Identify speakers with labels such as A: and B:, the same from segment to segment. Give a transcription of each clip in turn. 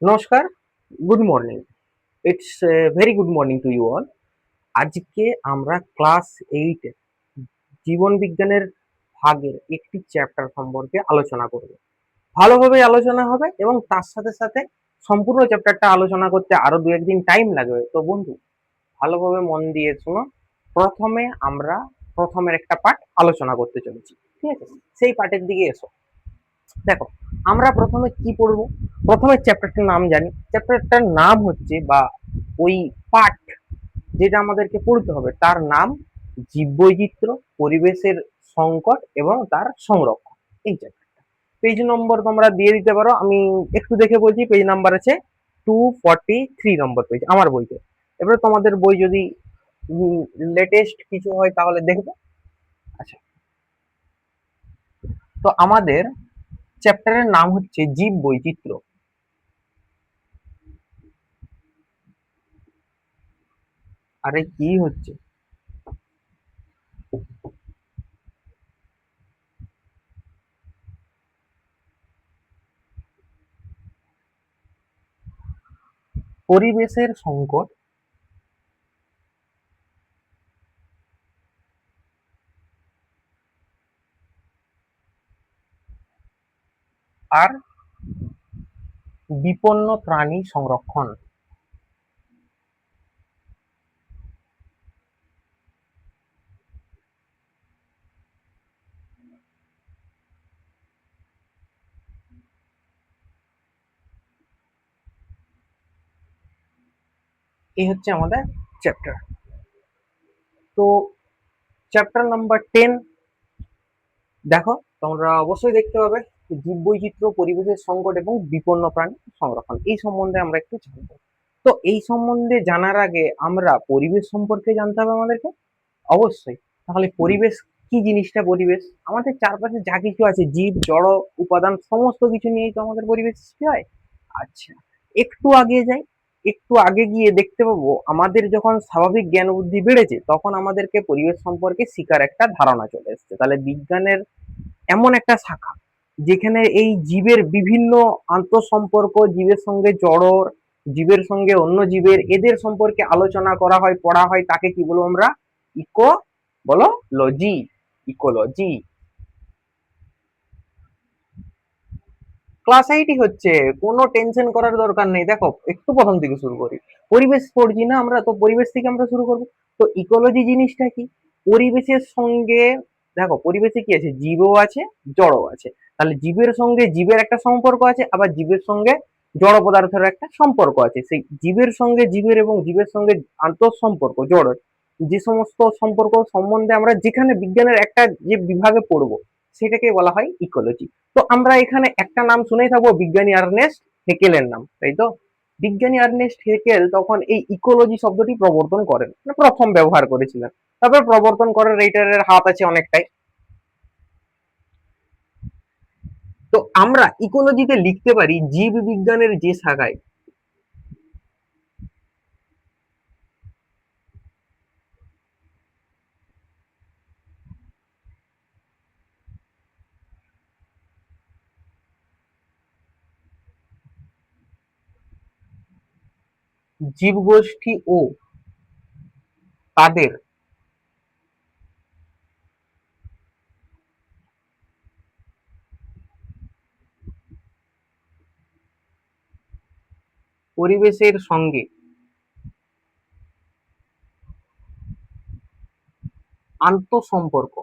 A: নমস্কার, good morning. It's very good morning to you all. আজকে আমরা ক্লাস 8 এর জীবন বিজ্ঞানের ভাগের একটি চ্যাপ্টার সম্পর্কে আলোচনা করব। ভালোভাবে আলোচনা হবে এবং তার সাথে সাথে সম্পূর্ণ চ্যাপ্টারটা আলোচনা করতে আরো 2-1 দিন টাইম লাগবে। তো বন্ধু, ভালোভাবে মন দিয়ে শোনো। প্রথমে আমরা প্রথমের একটা পার্ট আলোচনা করতে চলেছি। ঠিক আছে? সেই পার্টের দিকে এসো। দেখো, আমরা প্রথমে কি পড়বো? প্রথমে চ্যাপ্টারটার নাম জানি। চ্যাপ্টারটার নাম হচ্ছে বা ওই পার্ট যেটা আমাদেরকে পড়তে হবে তার নাম জীববৈচিত্র্য, পরিবেশের সংকট এবং তার সংরক্ষণ। এই চ্যাপ্টারটা পেজ নম্বর তোমরা দিয়ে দিতে পারো। আমি একটু দেখে বলছি, পেজ নাম্বার আছে 243 নম্বর পেজ আমার বইতে। এবারে তোমাদের বই যদি লেটেস্ট কিছু হয় তাহলে দেখবে। আচ্ছা, তো আমাদের চ্যাপ্টারের নাম হচ্ছে জীব বৈচিত্র্য। আরে কি হচ্ছে? পরিবেশের সংকট আর বিপন্ন প্রাণী সংরক্ষণ। এই হচ্ছে আমাদের চ্যাপ্টার। তো চ্যাপ্টার নাম্বার 10 দেখো, তোমরা অবশ্যই দেখতে পাবে জীববৈচিত্র্য, পরিবেশের সংকট এবং বিপন্ন প্রাণী সংরক্ষণ। এই সম্বন্ধে আমরা একটু জানবো। তো এই সম্বন্ধে জানার আগে আমরা পরিবেশ সম্পর্কে জানতে হবে আমাদেরকে, অবশ্যই। তাহলে পরিবেশ কি জিনিসটা? পরিবেশ আমাদের চারপাশে যা কিছু আছে, জীব, জড়, উপাদান, সমস্ত কিছু নিয়েই তো আমাদের পরিবেশ সৃষ্টি হয়। আচ্ছা, একটু আগে যাই। একটু আগে গিয়ে দেখতে পাবো আমাদের যখন স্বাভাবিক জ্ঞান বুদ্ধি বেড়েছে তখন আমাদেরকে পরিবেশ সম্পর্কে শিকার একটা ধারণা চলে এসছে। তাহলে বিজ্ঞানের এমন একটা শাখা যেখানে এই জীবের বিভিন্ন আন্তঃসম্পর্ক, জীবের সঙ্গে জড়র, জীবের সঙ্গে অন্য জীবের, এদের সম্পর্কে আলোচনা করা হয়, পড়া হয়, তাকে কি বলবো আমরা? ইকো বলো, লজি, ইকোলজি। ক্লাস 8ই হচ্ছে, কোনো টেনশন করার দরকার নেই। দেখো, একটু প্রথম থেকে শুরু করি। পরিবেশ পড়ছি না আমরা, তো পরিবেশ থেকে আমরা শুরু করবো। তো ইকোলজি জিনিসটা কি? পরিবেশের সঙ্গে, দেখো পরিবেশে কি আছে? জীবও আছে, জড়ও আছে। তাহলে জীবের সঙ্গে জীবের একটা সম্পর্ক আছে, আবার জীবের সঙ্গে জড় পদার্থের একটা সম্পর্ক আছে। সেই জীবের সঙ্গে জীবের এবং জীবের সঙ্গে আন্তঃ সম্পর্ক জড়ের যে সমস্ত সম্পর্ক সম্বন্ধে আমরা যেখানে বিজ্ঞানের একটা যে বিভাগে পড়বো সেটাকে বলা হয় ইকোলজি। তো আমরা এখানে একটা নাম শুনেই থাকবো, বিজ্ঞানী আর্নেস্ট হেকেলের নাম, তাই তো? বিজ্ঞানী আর্নেস্ট হেকেল তখন এই ইকোলজি শব্দটি প্রবর্তন করেন, মানে প্রথম ব্যবহার করেছিলেন। তারপর প্রবর্তন করার রেইটারের হাত আছে অনেকটাই। তো আমরা ইকোলজিতে লিখতে পারি জীব বিজ্ঞানের যে শাখায় জীবগোষ্ঠী ও তাদের পরিবেশের সঙ্গে আন্তঃসম্পর্ক,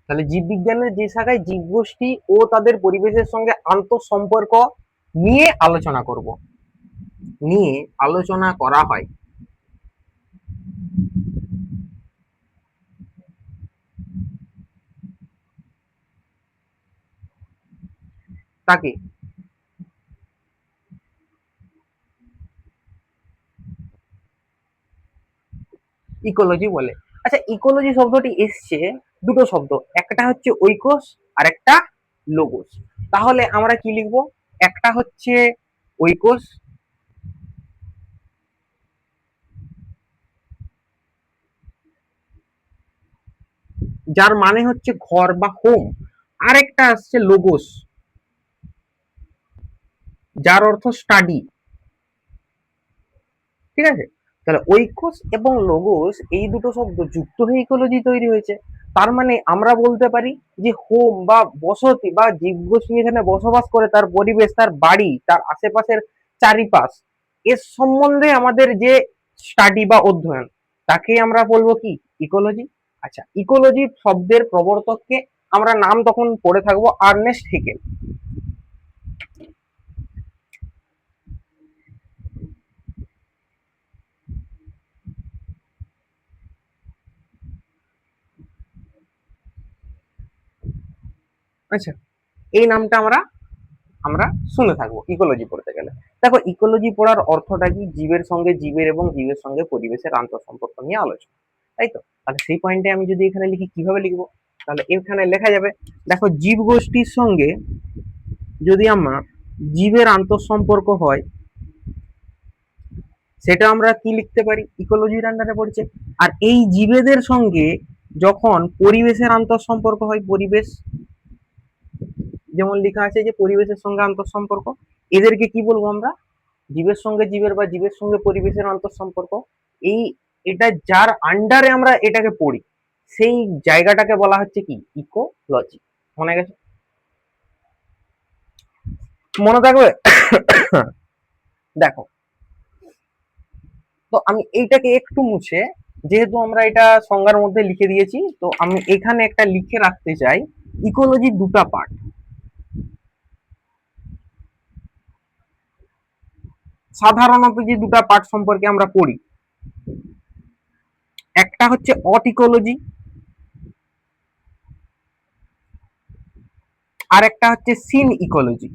A: তাহলে জীববিজ্ঞানের যে শাখায় জীবগোষ্ঠী ও তাদের পরিবেশের সঙ্গে আন্তঃসম্পর্ক নিয়ে আলোচনা করব, নিয়ে আলোচনা করা হয় তাকে ইকোলজি বলে। আচ্ছা, ইকোলজি শব্দটি এসছে দুটো শব্দ, একটা হচ্ছে ঐকোস আর একটা লোগোস। তাহলে আমরা কি লিখবো? একটা হচ্ছে ঐকোস, যার মানে হচ্ছে ঘর বা হোম। আরেকটা আসছে লোগোস, যার অর্থ স্টাডি। ঠিক আছে, তাহলে ঐকোস এবং লোগোস এই দুটো শব্দ যুক্ত হয়ে ইকোলজি তৈরি হয়েছে। তার মানে আমরা বলতে পারি যে হোম বা বসতি বা জীবগোষ্ঠী এখানে বসবাস করে, তার পরিবেশ, তার বাড়ি, তার আশেপাশের চারিপাশ, এর সম্বন্ধে আমাদের যে স্টাডি বা অধ্যয়ন, তাকেই আমরা বলবো কি ইকোলজি। আচ্ছা, ইকোলজি শব্দের প্রবর্তককে আমরা নাম তখন পড়ে থাকবো আর্নেস্ট হেকেল। আচ্ছা, এই নামটা আমরা আমরা শুনে থাকবো ইকোলজি পড়তে গেলে। দেখো, ইকোলজি পড়ার অর্থটা কি, জীবের সঙ্গে জীবের এবং জীবের সঙ্গে পরিবেশের আন্তঃসম্পর্ক নিয়ে আলোচনা, তাই তো? তাহলে সেই পয়েন্টে আমি যদি এখানে লিখি, কিভাবে লিখবো? তাহলে এখানে লেখা যাবে, দেখো, জীব গোষ্ঠীর সঙ্গে যদি আমার জীবের আন্তঃসম্পর্ক হয়, সেটা আমরা কি লিখতে পারি, ইকোলজির আন্ডারে পড়ছে। আর এই জীবেদের সঙ্গে যখন পরিবেশের আন্তঃসম্পর্ক হয়, পরিবেশ, যেমন লেখা আছে যে পরিবেশের সঙ্গে আন্তঃসম্পর্ক, এদেরকে কি বলবো আমরা, জীবের সঙ্গে জীবের বা জীবের সঙ্গে পরিবেশের আন্তঃসম্পর্ক। এই এটা যার আন্ডারে আমরা এটাকে পড়ি, সেই জায়গাটাকে বলা হচ্ছে কি ইকোলজি। মনে গেছে? মনে থাকবে? দেখো, তো আমি এইটাকে একটু মুছে, যেহেতু আমরা এটা সংজ্ঞার মধ্যে লিখে দিয়েছি, তো আমি এখানে একটা লিখে রাখতে চাই, ইকোলজি দুটা পার্ট। সাধারণত যে দুটা পার্ট সম্পর্কে আমরা পড়ি, একটা হচ্ছে অট ইকোলজি, আর একটা হচ্ছে সিন ইকোলজি,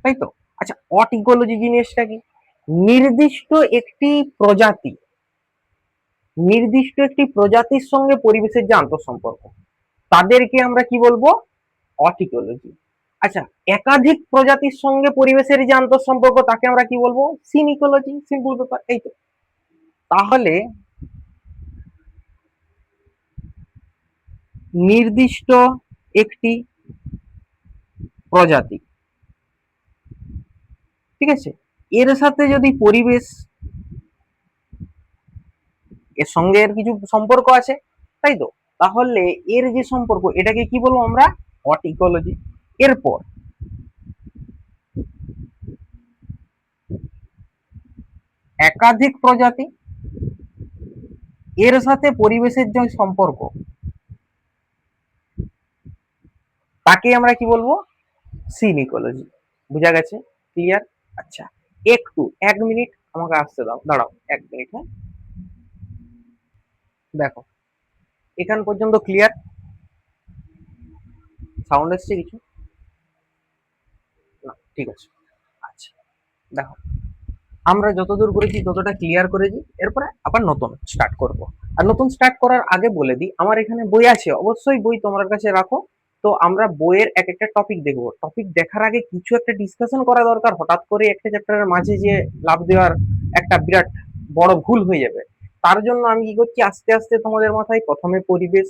A: তাই তো? আচ্ছা, অট ইকোলজি জিনিসটা কি, নির্দিষ্ট একটি প্রজাতি, নির্দিষ্ট একটি প্রজাতির সঙ্গে পরিবেশের যে আন্তঃসম্পর্ক, তাদেরকে আমরা কি বলবো, অট ইকোলজি। আচ্ছা, একাধিক প্রজাতির সঙ্গে পরিবেশের যে আন্তঃসম্পর্ক, তাকে আমরা কি বলবো, সিন ইকোলজি। সিম্পল ব্যাপার, এই তো। তাহলে নির্দিষ্ট একটি প্রজাতি, ঠিক আছে, এর সাথে যদি পরিবেশ, এর সঙ্গে এর কিছু সম্পর্ক আছে, তাই তো? তাহলে এর যে সম্পর্ক, এটাকে কি বলবো আমরা, অট ইকোলজি। এরপর একাধিক প্রজাতি, এর সাথে পরিবেশের যে সম্পর্ক, তাকে আমরা কি বলবো, সিন ইকোলজি। বুঝা গেছে? ক্লিয়ার? আচ্ছা, একটু 1 মিনিট আমাকে আসতে দাও, দাঁড়াও 1 মিনিট। হ্যাঁ, দেখো, এখান পর্যন্ত ক্লিয়ার? সাউন্ড এসছে কিছু? না, ঠিক আছে। আচ্ছা, দেখো, আমরা যতদূর করেছি ততটা ক্লিয়ার করেছি, এরপরে আবার নতুন স্টার্ট করব। আর নতুন স্টার্ট করার আগে বলে দিই, আমার এখানে বই আছে, অবশ্যই বই তোমার কাছে রাখো। তো আমরা বইয়ের এক একটা টপিক দেখবো, টপিক দেখার আগে কিছু একটা ডিসকাশন করা দরকার। হঠাৎ করে একটা চ্যাপ্টারের মাঝে যে লাভ দেওয়ার একটা বিরাট বড় ভুল হয়ে যাবে। তার জন্য আমি কি করছি, আস্তে আস্তে তোমাদের মাথায় প্রথমে পরিবেশ,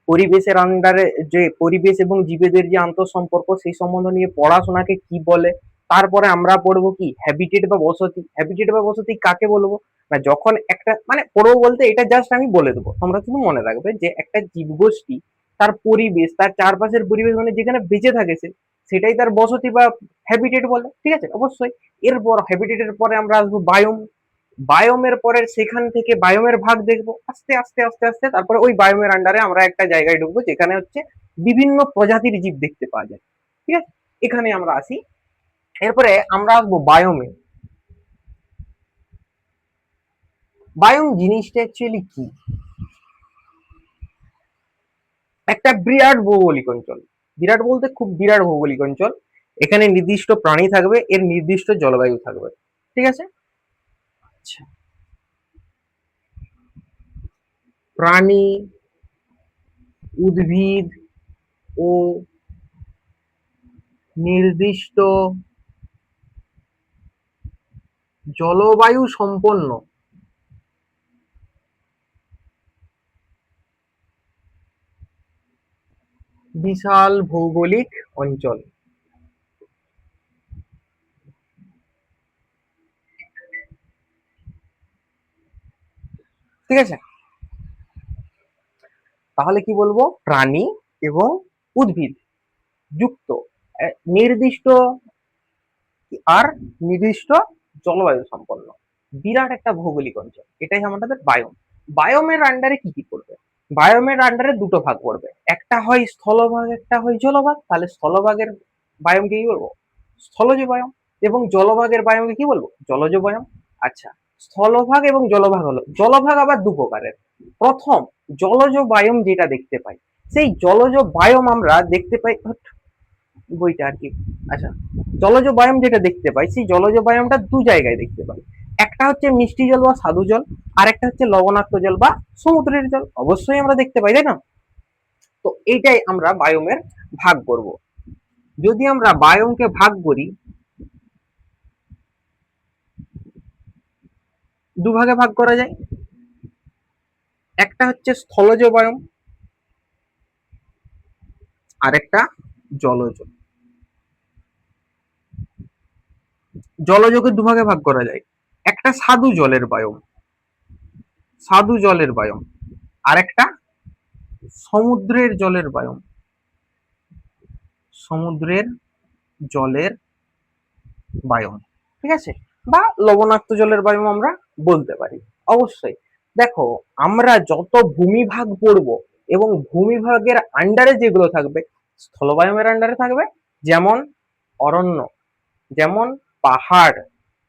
A: পরিবেশের আন্ডারে যে পরিবেশ এবং জীবেদের যে আন্তঃসম্পর্ক, সেই সম্বন্ধ নিয়ে পড়াশোনাকে কি বলে, তারপরে আমরা পড়বো কি হ্যাবিটেট বা বসতি। হ্যাবিটেট বা বসতি কাকে বলবো না, যখন একটা মানে পড়বো বলতে এটা জাস্ট আমি বলে দেবো, তোমরা শুধু মনে রাখবে যে একটা জীবগোষ্ঠী, তার পরিবেশ, তার চারপাশের পরিবেশ, মানে যেখানে বেঁচে থাকে সে, সেটাই তার বসতি বা হ্যাবিটেট বলে। ঠিক আছে, অবশ্যই। এরপর হ্যাবিটেটের পরে আমরা আসবো বায়োম, বায়োমের পরে সেখান থেকে বায়োমের ভাগ দেখবো আস্তে আস্তে আস্তে আস্তে, তারপরে ওই বায়োমের আন্ডারে আমরা একটা জায়গায় ঢুকবো যেখানে হচ্ছে বিভিন্ন প্রজাতির জীব দেখতে পাওয়া যায়। ঠিক আছে, এখানে আমরা আসি। এরপরে আমরা আসবো বায়োমে। বায়োম জিনিসটা অ্যাকচুয়ালি কি, একটা বিরাট ভৌগোলিক অঞ্চল, বিরাট বলতে খুব বিরাট ভৌগোলিক অঞ্চল। এখানে নির্দিষ্ট প্রাণী থাকবে, এর নির্দিষ্ট জলবায়ু থাকবে। ঠিক আছে? আচ্ছা, প্রাণী, উদ্ভিদ ও নির্দিষ্ট জলবায়ু সম্পন্ন বিশাল ভৌগোলিক অঞ্চল। ঠিক আছে, তাহলে কি বলবো, প্রাণী এবং উদ্ভিদ যুক্ত নির্দিষ্ট আর নির্দিষ্ট জলবায়ু সম্পন্ন বিরাট একটা ভৌগোলিক অঞ্চল, এটাই আমাদের বায়োম। বায়োমের আন্ডারে কি কি পড়বে? বায়োমের আন্ডারে দুটো ভাগ পড়বে, একটা হয় স্থলভাগ, একটা হয় জলভাগ। তাহলে স্থলভাগের বায়োমকে কি বলবো? স্থলজ বায়োম। এবং জলভাগের বায়োমকে কি বলবো? জলজ বায়োম। আচ্ছা, স্থলভাগ এবং জলভাগ হলো, জলভাগ আবার দু প্রকারের। প্রথম, জলজ বায়োম যেটা দেখতে পাই, সেই জলজ বায়োম আমরা দেখতে পাই বইটা আর কি। আচ্ছা, জলজ বায়োম যেটা দেখতে পাই, সেই জলজ বায়োমটা দু জায়গায় দেখতে পাই। একটা হচ্ছে মিষ্টি জল বা স্বাদু জল, আর একটা হচ্ছে লবণাক্ত জল বা সমুদ্রের জল, অবশ্যই আমরা দেখতে পাই, তাই না? তো এইটাই আমরা বায়োমের ভাগ করব। যদি আমরা বায়োমকে ভাগ করি, দুভাগে ভাগ করা যায়। একটা হচ্ছে স্থলজ বায়োম, আর একটা জলজ। জলজকে দুভাগে ভাগ করা যায়, একটা স্বাদু জলের বায়োম, স্বাদু জলের বায়োম, আর একটা সমুদ্রের জলের বায়োম, সমুদ্রের জলের বায়োম। ঠিক আছে, বা লবণাক্ত জলের বায়োম আমরা বলতে পারি। অবশ্যই দেখো, আমরা যত ভূমিভাগ পড়ব এবং ভূমিভাগের আন্ডারে যেগুলো থাকবে, স্থলবায়মের আন্ডারে থাকবে, যেমন অরণ্য, যেমন পাহাড়,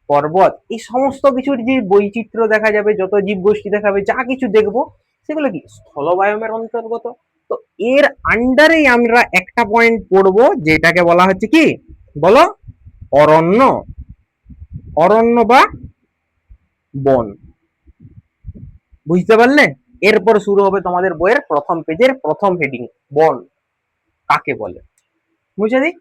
A: পর্বত, এই সমস্ত কিছুর যে বৈচিত্র্য দেখা যাবে, যত জীবগোষ্ঠী দেখাবে, যা কিছু দেখবো, সেগুলো কি স্থলবায়মের অন্তর্গত। তো এর আন্ডারেই আমরা একটা পয়েন্ট পড়বো, যেটাকে বলা হচ্ছে কি বলো? অরণ্য। অরণ্য বা বন। বুঝতে পারলে? এরপর শুরু হবে তোমাদের বইয়ের প্রথম পেজের প্রথম হেডিং, বন কাকে বলে। বুঝে দিই।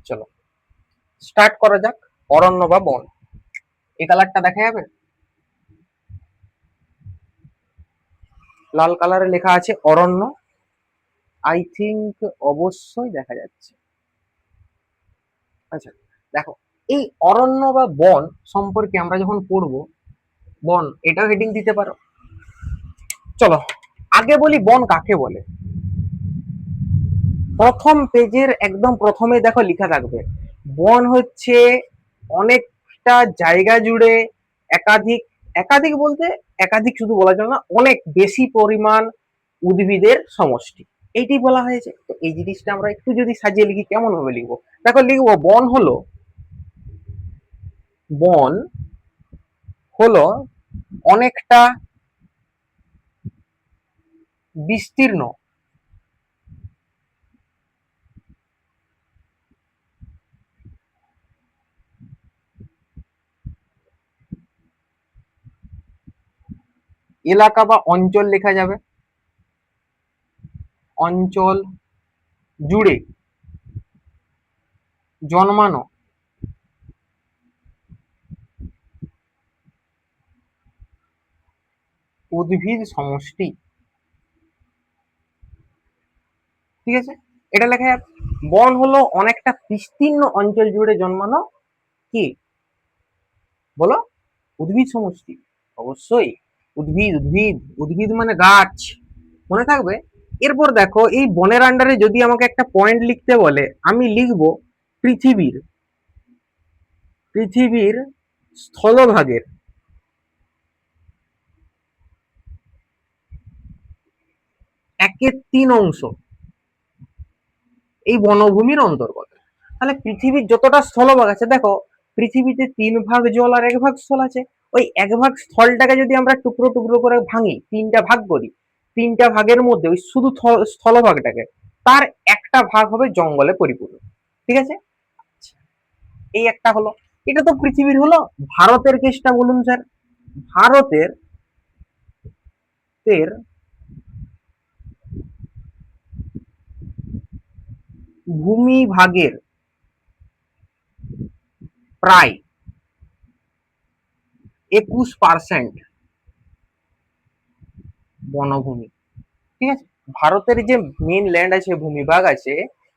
A: চলো স্টার্ট করা যাক। অরণ্য বা বন, এই কালারটা দেখা যাবে, লাল কালারে লেখা আছে অরণ্য। আই থিঙ্ক অবশ্যই দেখা যাচ্ছে। আচ্ছা, দেখো, এই অরণ্য বা বন সম্পর্কে আমরা যখন পড়বো, বন এটাও হেডিং দিতে পারো। চলো আগে বলি বন কাকে বলে। প্রথম পেজের একদম প্রথমে দেখো লেখা থাকবে, বন হচ্ছে অনেকটা জায়গা জুড়ে একাধিক, একাধিক বলতে একাধিক শুধু বলা যাবে না, অনেক বেশি পরিমাণ উদ্ভিদের সমষ্টি, এইটি বলা হয়েছে। তো এই জিনিসটা আমরা একটু যদি সাজিয়ে লিখি, কেমন ভাবে লিখবো? দেখো লিখবো, বন হলো, বন হলো অনেকটা বিস্তীর্ণ এলাকা বা অঞ্চল লেখা যাবে, অঞ্চল জুড়ে জন্মানো উদ্ভিদ সমষ্টি। ঠিক আছে, এটা লেখা যাবে। বন হলো অনেকটা বিস্তীর্ণ অঞ্চল জুড়ে জন্মানো কি বলো? উদ্ভিদ সমষ্টি। অবশ্যই উদ্ভিদ, উদ্ভিদ, উদ্ভিদ মানে গাছ, মনে থাকবে। এরপর দেখো, এই বনের আন্ডারে যদি আমাকে একটা পয়েন্ট লিখতে বলে, আমি লিখবো পৃথিবীর, পৃথিবীর স্থলভাগের 1/3 এই বনভূমির অন্তর্গত। তাহলে পৃথিবীর যতটা স্থলভাগ আছে, দেখো পৃথিবীতে 3 ভাগ জল আর 1 ভাগ স্থল আছে। ওই 1 ভাগ স্থলটাকে যদি আমরা টুকরো টুকরো করে ভাঙি, 3টা ভাগ করি, 3টা ভাগের মধ্যে ওই শুধু স্থলভাগটাকে, তার একটা ভাগ হবে জঙ্গলে পরিপূর্ণ। ঠিক আছে, এই একটা হলো। এটা তো পৃথিবীর হলো। ভারতের কেসটা বলুন স্যার। ভারতের তের ভূমিভাগের প্রায় 21% বনভূমি। ঠিক আছে, ভারতের যে মেন ল্যান্ড আছে, ভূমিভাগ আছে,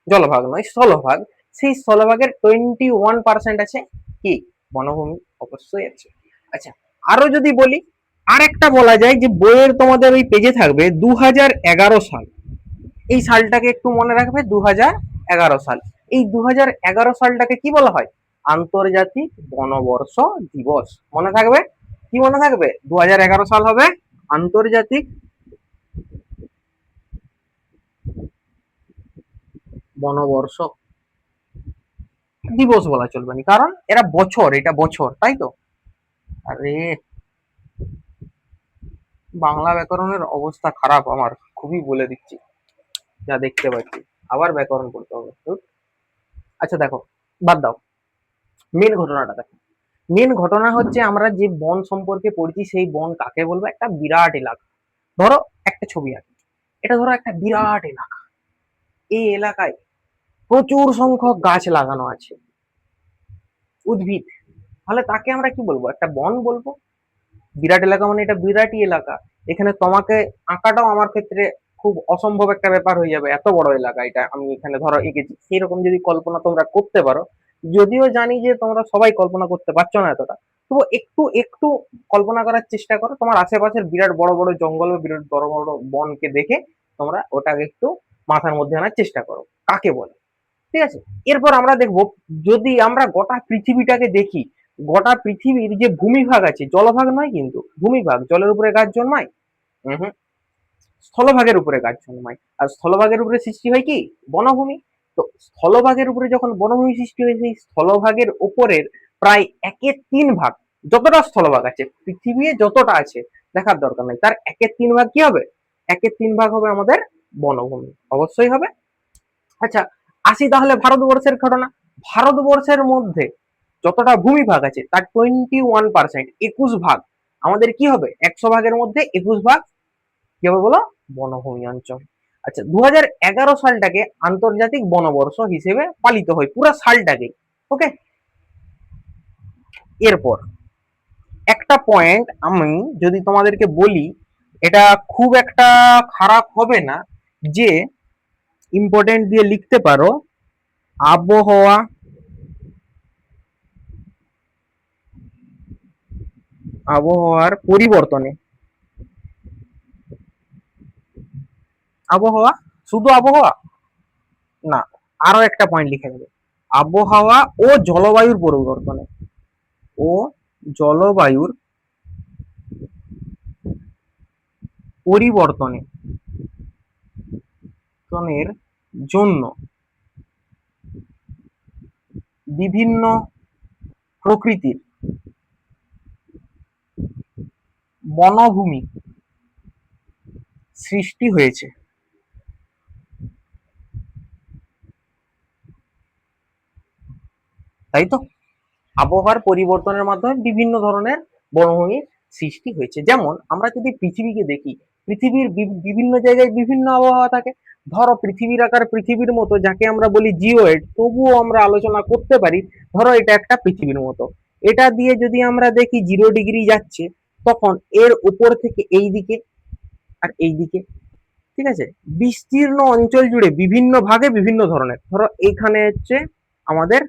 A: জলভাগ নয় স্থলভাগ, সেই স্থলভাগের 21% আছে কি বনভূমি, অবশ্যই আছে। আচ্ছা, আরো যদি বলি, আর একটা বলা যায় যে বইয়ের তোমাদের ওই পেজে থাকবে 2011 সাল, এই সালটাকে একটু মনে রাখবে, 2011 সাল। এই 2011 সালটাকে কি বলা হয়? আন্তর্জাতিক বনবর্ষ দিবস। মনে থাকবে, কি মনে থাকবে? 2011 সাল হবে আন্তর্জাতিক বনবর্ষ দিবস বলা চলবে না, কারণ এরা বছর, এটা বছর, তাই তো। আরে বাংলা ব্যাকরণের অবস্থা খারাপ আমার, খুবই বলে দিচ্ছি, যা দেখতে পাচ্ছি। আবার ব্যাকরণ পড়তে হবে। আচ্ছা দেখো, বাদ দাও, মেন ঘটনাটা দেখো। মেন ঘটনা হচ্ছে আমরা যে বন সম্পর্কে পড়ছি, সেই বন কাকে বলবো? একটা বিরাট এলাকা। ধরো একটা ছবি আছে, এটা ধরো একটা বিরাট এলাকা, এই এলাকায় প্রচুর সংখ্যক গাছ লাগানো আছে, উদ্ভিদ, তাহলে তাকে আমরা কি বলবো? একটা বন বলবো। বিরাট এলাকা মানে এটা বিরাটই এলাকা। এখানে তোমাকে আঁকাটাও আমার ক্ষেত্রে খুব অসম্ভব একটা ব্যাপার হয়ে যাবে, এত বড় এলাকা এটা আমি এখানে ধরো এঁকেছি, সেরকম যদি কল্পনা তোমরা করতে পারো, যদিও জানি যে তোমরা সবাই কল্পনা করতে পারছো না এতটা, তবু একটু একটু কল্পনা করার চেষ্টা করো, তোমার আশেপাশের বিরাট বড় বড় জঙ্গল বা বিরাট বড় বড় বনকে দেখে তোমরা ওটাকে একটু মাথার মধ্যে আনার চেষ্টা করো, কাকে বলে। ঠিক আছে, এরপর আমরা দেখবো, যদি আমরা গোটা পৃথিবীটাকে দেখি, গোটা পৃথিবীর যে ভূমিভাগ আছে, জলভাগ নয় কিন্তু, ভূমিভাগ, জলের উপরে গাছ জন্মায়, হুম, স্থলভাগের উপরে গাছ জন্মায়। আর স্থলভাগের উপরে সৃষ্টি হয় কি? বনভূমি। তো স্থলভাগের উপরে যখন বনভূমি সৃষ্টি হয়, সেই স্থলভাগের উপরের প্রায় 1/3 ভাগ, যতটা স্থলভাগ আছে পৃথিবী যতটা আছে দেখার দরকার নাই, তার 1/3 ভাগ কি হবে? 1/3 ভাগ হবে আমাদের বনভূমি, অবশ্যই হবে। আচ্ছা, আসি তাহলে ভারতবর্ষের ঘটনা। ভারতবর্ষের মধ্যে যতটা ভূমিভাগ আছে তার 21%, 21 ভাগ আমাদের কি হবে? 100 ভাগের মধ্যে 21 ভাগ কি হবে বলো? বনভূমি অঞ্চল। আচ্ছা, 2011 সালটাকে আন্তর্জাতিক বনবর্ষ হিসেবে পালিত হয়, পুরো সালটাকে। ওকে, এরপর একটা পয়েন্ট আমি যদি তোমাদেরকে বলি, এটা খুব একটা খারাপ হবে না, যে ইম্পর্টেন্ট দিয়ে লিখতে পারো, আবহাওয়া আবহাওয়ার পরিবর্তনে, আবহাওয়া, শুধু আবহাওয়া না, আরো একটা পয়েন্ট লিখে দেবে, আবহাওয়া ও জলবায়ুর পরিবর্তনে, ও জলবায়ুর পরিবর্তনে জন্য বিভিন্ন প্রকৃতির বনভূমি সৃষ্টি হয়েছে। তাই তো, আবহাওয়ার পরিবর্তনের মাধ্যমে বিভিন্ন ধরনের বনভূমির সৃষ্টি হয়েছে। যেমন আমরা যদি পৃথিবীকে দেখি, পৃথিবীর বিভিন্ন জায়গায় বিভিন্ন আবহাওয়া থাকে। ধরো পৃথিবীর আকার পৃথিবীর মতো, যাকে আমরা বলি জিওয়েড, তবুও আমরা আলোচনা করতে পারি, ধরো এটা একটা পৃথিবীর মতো, এটা দিয়ে যদি আমরা দেখি 0 ডিগ্রি যাচ্ছে, তখন এর উপর থেকে এই দিকে আর এই দিকে, ঠিক আছে, বিস্তীর্ণ অঞ্চল জুড়ে বিভিন্ন ভাগে বিভিন্ন ধরনের, ধরো এখানে হচ্ছে আমাদের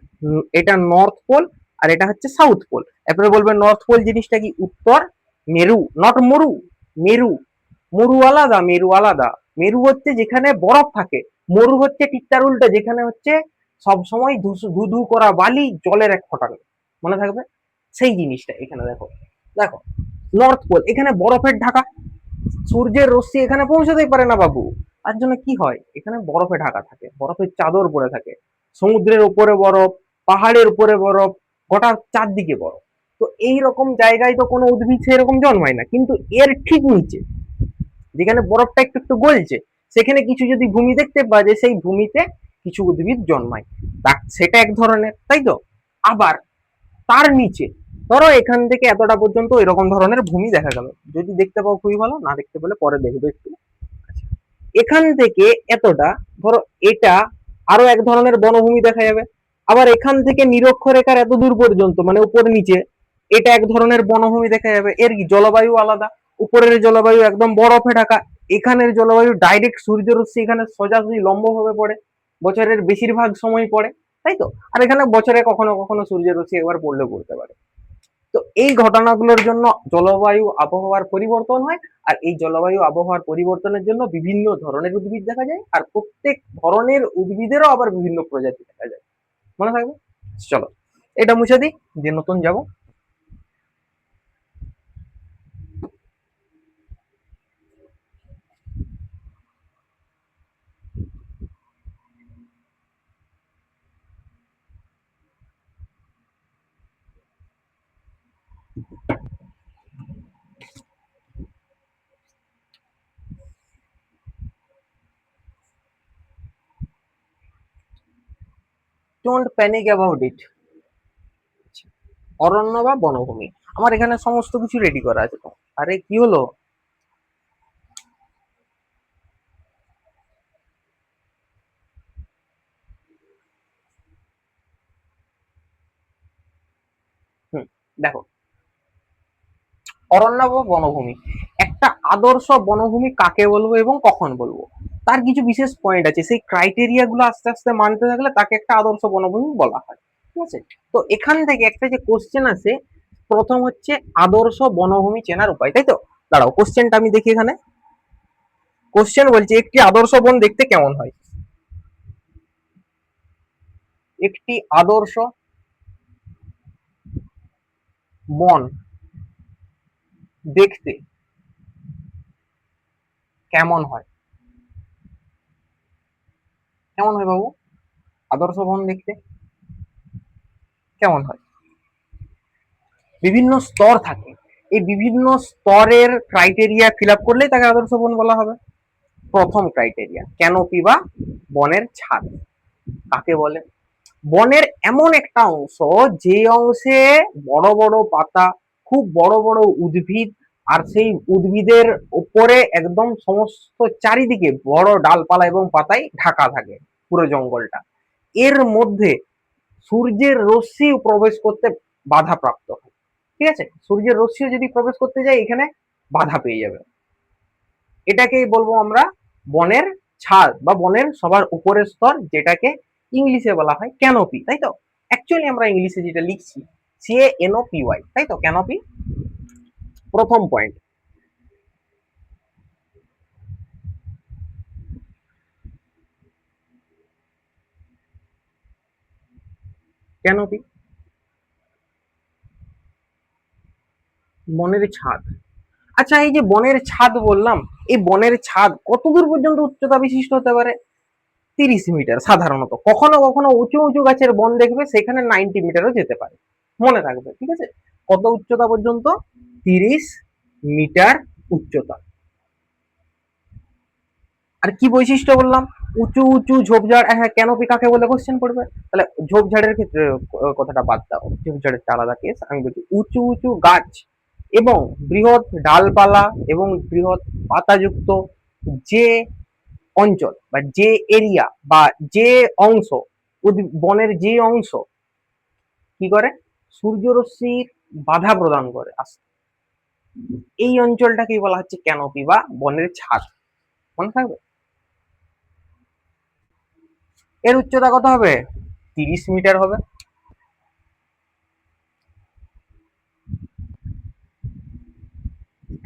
A: এটা নর্থ পোল, আর এটা হচ্ছে সাউথ পোল। এরপরে বলবে নর্থ পোল জিনিসটা কি? উত্তর মেরু, নট মরু, মেরু। মরু আলাদা, মেরু আলাদা। মেরু হচ্ছে যেখানে বরফ থাকে, মরু হচ্ছে ঠিক তার উল্টো, যেখানে হচ্ছে সব সময় ধু ধু করা বালি, জলের এক ফোঁটা নেই। মনে থাকবে সেই জিনিসটা। এখানে দেখো, দেখো নর্থ পোল, এখানে বরফের ঢাকা, সূর্যের রশ্মি এখানে পৌঁছাতেই পারে না বাবু। তার জন্য কি হয়? এখানে বরফে ঢাকা থাকে, বরফের চাদর পড়ে থাকে, সমুদ্রের উপরে বরফ, পাহাড়ের উপরে বরফ, গোটা চারদিকে বরফ। তো এই রকম জায়গায় তো কোনো উদ্ভিদ সেরকম জন্মায় না, কিন্তু এর ঠিক নিচে যেখানে বরফটা একটু একটু গলছে, সেখানে কিছু যদি ভূমি দেখতে পাওয়া যায়, সেই ভূমিতে কিছু উদ্ভিদ জন্মায়, সেটা এক ধরনের, তাই তো। আবার তার নিচে, ধরো এখান থেকে এতটা পর্যন্ত এরকম ধরনের ভূমি দেখা গেল, যদি দেখতে পাও খুবই ভালো, না দেখতে পেলে পরে দেখবে একটু। এখান থেকে এতটা, ধরো এটা আরো এক ধরনের বনভূমি দেখা যাবে। আবার এখান থেকে নিরক্ষরেখার এত দূর পর্যন্ত মানে উপর নিচে এটা এক ধরনের বনভূমি দেখা যাবে। এর জলবায়ু আলাদা, উপরের জলবায়ু একদম বরফে ঢাকা, এখানের জলবায়ু ডাইরেক্ট সূর্যরশ্মি এখানে সোজাসুজি লম্বভাবে পড়ে, বছরের বেশিরভাগ সময় পড়ে, তাই তো। আর এখানে বছরে কখনো কখনো সূর্যরশ্মি একবার পড়লেও পড়তে পারে। তো এই ঘটনাগুলোর জন্য জলবায়ু আবহাওয়ার পরিবর্তন হয়। আর এই জলবায়ু আবহাওয়ার পরিবর্তনের জন্য বিভিন্ন ধরনের উদ্ভিদ দেখা যায়, আর প্রত্যেক ধরনের উদ্ভিদেরও আবার বিভিন্ন প্রজাতি দেখা যায়। মনে থাকবে? চলো এটা মুছে দিই, দিয়ে নতুন যাব। Don't panic about it. অরণ্য বা বনভূমি, আমার এখানে সমস্ত কিছু রেডি করা আছে তো। আরে কি হলো? হুম, দেখো, অরণ্য বা বনভূমি, একটা আদর্শ বনভূমি কাকে বলবো এবং কখন বলবো, তার কিছু বিশেষ পয়েন্ট আছে। সেই ক্রাইটেরিয়া গুলো আস্তে আস্তে মানতে থাকলে তাকে একটা আদর্শ বনভূমি বলা হয়। ঠিক আছে? তো এখান থেকে একটা যে কোশ্চেন আছে, প্রথম হচ্ছে আদর্শ বনভূমি চেনার উপায়, তাই তো। দাঁড়াও, কোশ্চেনটা আমি দেখি এখানে। কোশ্চেন বলছে একটি আদর্শ বন দেখতে কেমন হয়। একটি আদর্শ বন দেখতে কেমন হয়? কেমন হয় বাবু? আদর্শ বন দেখতে কেমন হয়? বিভিন্ন স্তর থাকে, এই বিভিন্ন স্তরের ক্রাইটেরিয়া ফিল আপ করলেই তাকে আদর্শ বন বলা হবে। প্রথম ক্রাইটেরিয়া ক্যানোপি বা বনের ছাদ। কাকে বলে? বনের এমন একটা অংশ যে অংশে বড় বড় পাতা, খুব বড় বড় উদ্ভিদ, আর সেই উদ্ভিদের উপরে একদম সমস্ত চারিদিকে বড় ডালপালা এবং পাতায় ঢাকা থাকে পুরো জঙ্গলটা। এর মধ্যে সূর্যের রশ্মি প্রবেশ করতে বাধা প্রাপ্ত হয়। ঠিক আছে? সূর্যের রশ্মিও যদি প্রবেশ করতে যায় এখানে বাধা পেয়ে যাবে। এটাকেই বলবো আমরা বনের ছাদ বা বনের সবার উপরের স্তর, যেটাকে ইংলিশে বলা হয় ক্যানোপি, তাই তো। অ্যাকচুয়ালি আমরা ইংলিশে যেটা লিখছি CANOPY, তাই তো, ক্যানোপি। প্রথম পয়েন্ট, ক্যানোপি বনের ছাদ। আচ্ছা, এই যে বনের ছাদ বললাম, এই বনের ছাদ কতদূর পর্যন্ত উচ্চতা বিশিষ্ট হতে পারে? 30 মিটার সাধারণত। কখনো কখনো উঁচু উঁচু গাছের বন দেখবে সেখানে 90 মিটারও যেতে পারে। মনে রাখবে, ঠিক আছে। কত উচ্চতা পর্যন্ত? 30 মিটার উচ্চতা। আর কি বৈশিষ্ট্য বললাম? উঁচু উঁচু ঝোপঝাড়। হ্যাঁ, ক্যানোপি কাকে বলে কোশ্চেন পড়বে। তাহলে ঝোপঝাড়ের ক্ষেত্রে কথাটা বাদ দাও, ঝোপঝাড়ের আলাদা কেস। আমি বলছি উঁচু উঁচু গাছ এবং বৃহৎ ডালপালা এবং বৃহৎ পাতাযুক্ত যে অঞ্চল বা যে এরিয়া বা যে অংশ, বনের যে অংশ কি করে সূর্যরশ্মির বাধা প্রদান করে আসতে, এই অঞ্চলটাকেই বলা হচ্ছে ক্যানোপি বা বনের ছাদ। মনে থাকবে। এর উচ্চতা কত হবে? 30 মিটার হবে।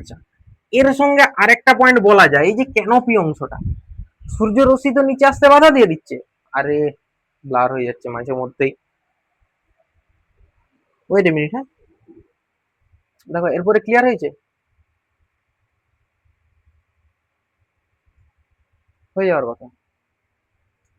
A: আচ্ছা, এর সঙ্গে আরেকটা পয়েন্ট বলা যায়, এই যে ক্যানোপি অংশটা, সূর্য রশ্মি তো নিচে আসতে বাধা দিয়ে দিচ্ছে। আরে ব্লার হয়ে যাচ্ছে মাঝে মধ্যেই, ওয়েট এ মিনিট। হ্যাঁ, দেখো এরপরে ক্লিয়ার হয়েছে, হয়ে যাওয়ার কথা।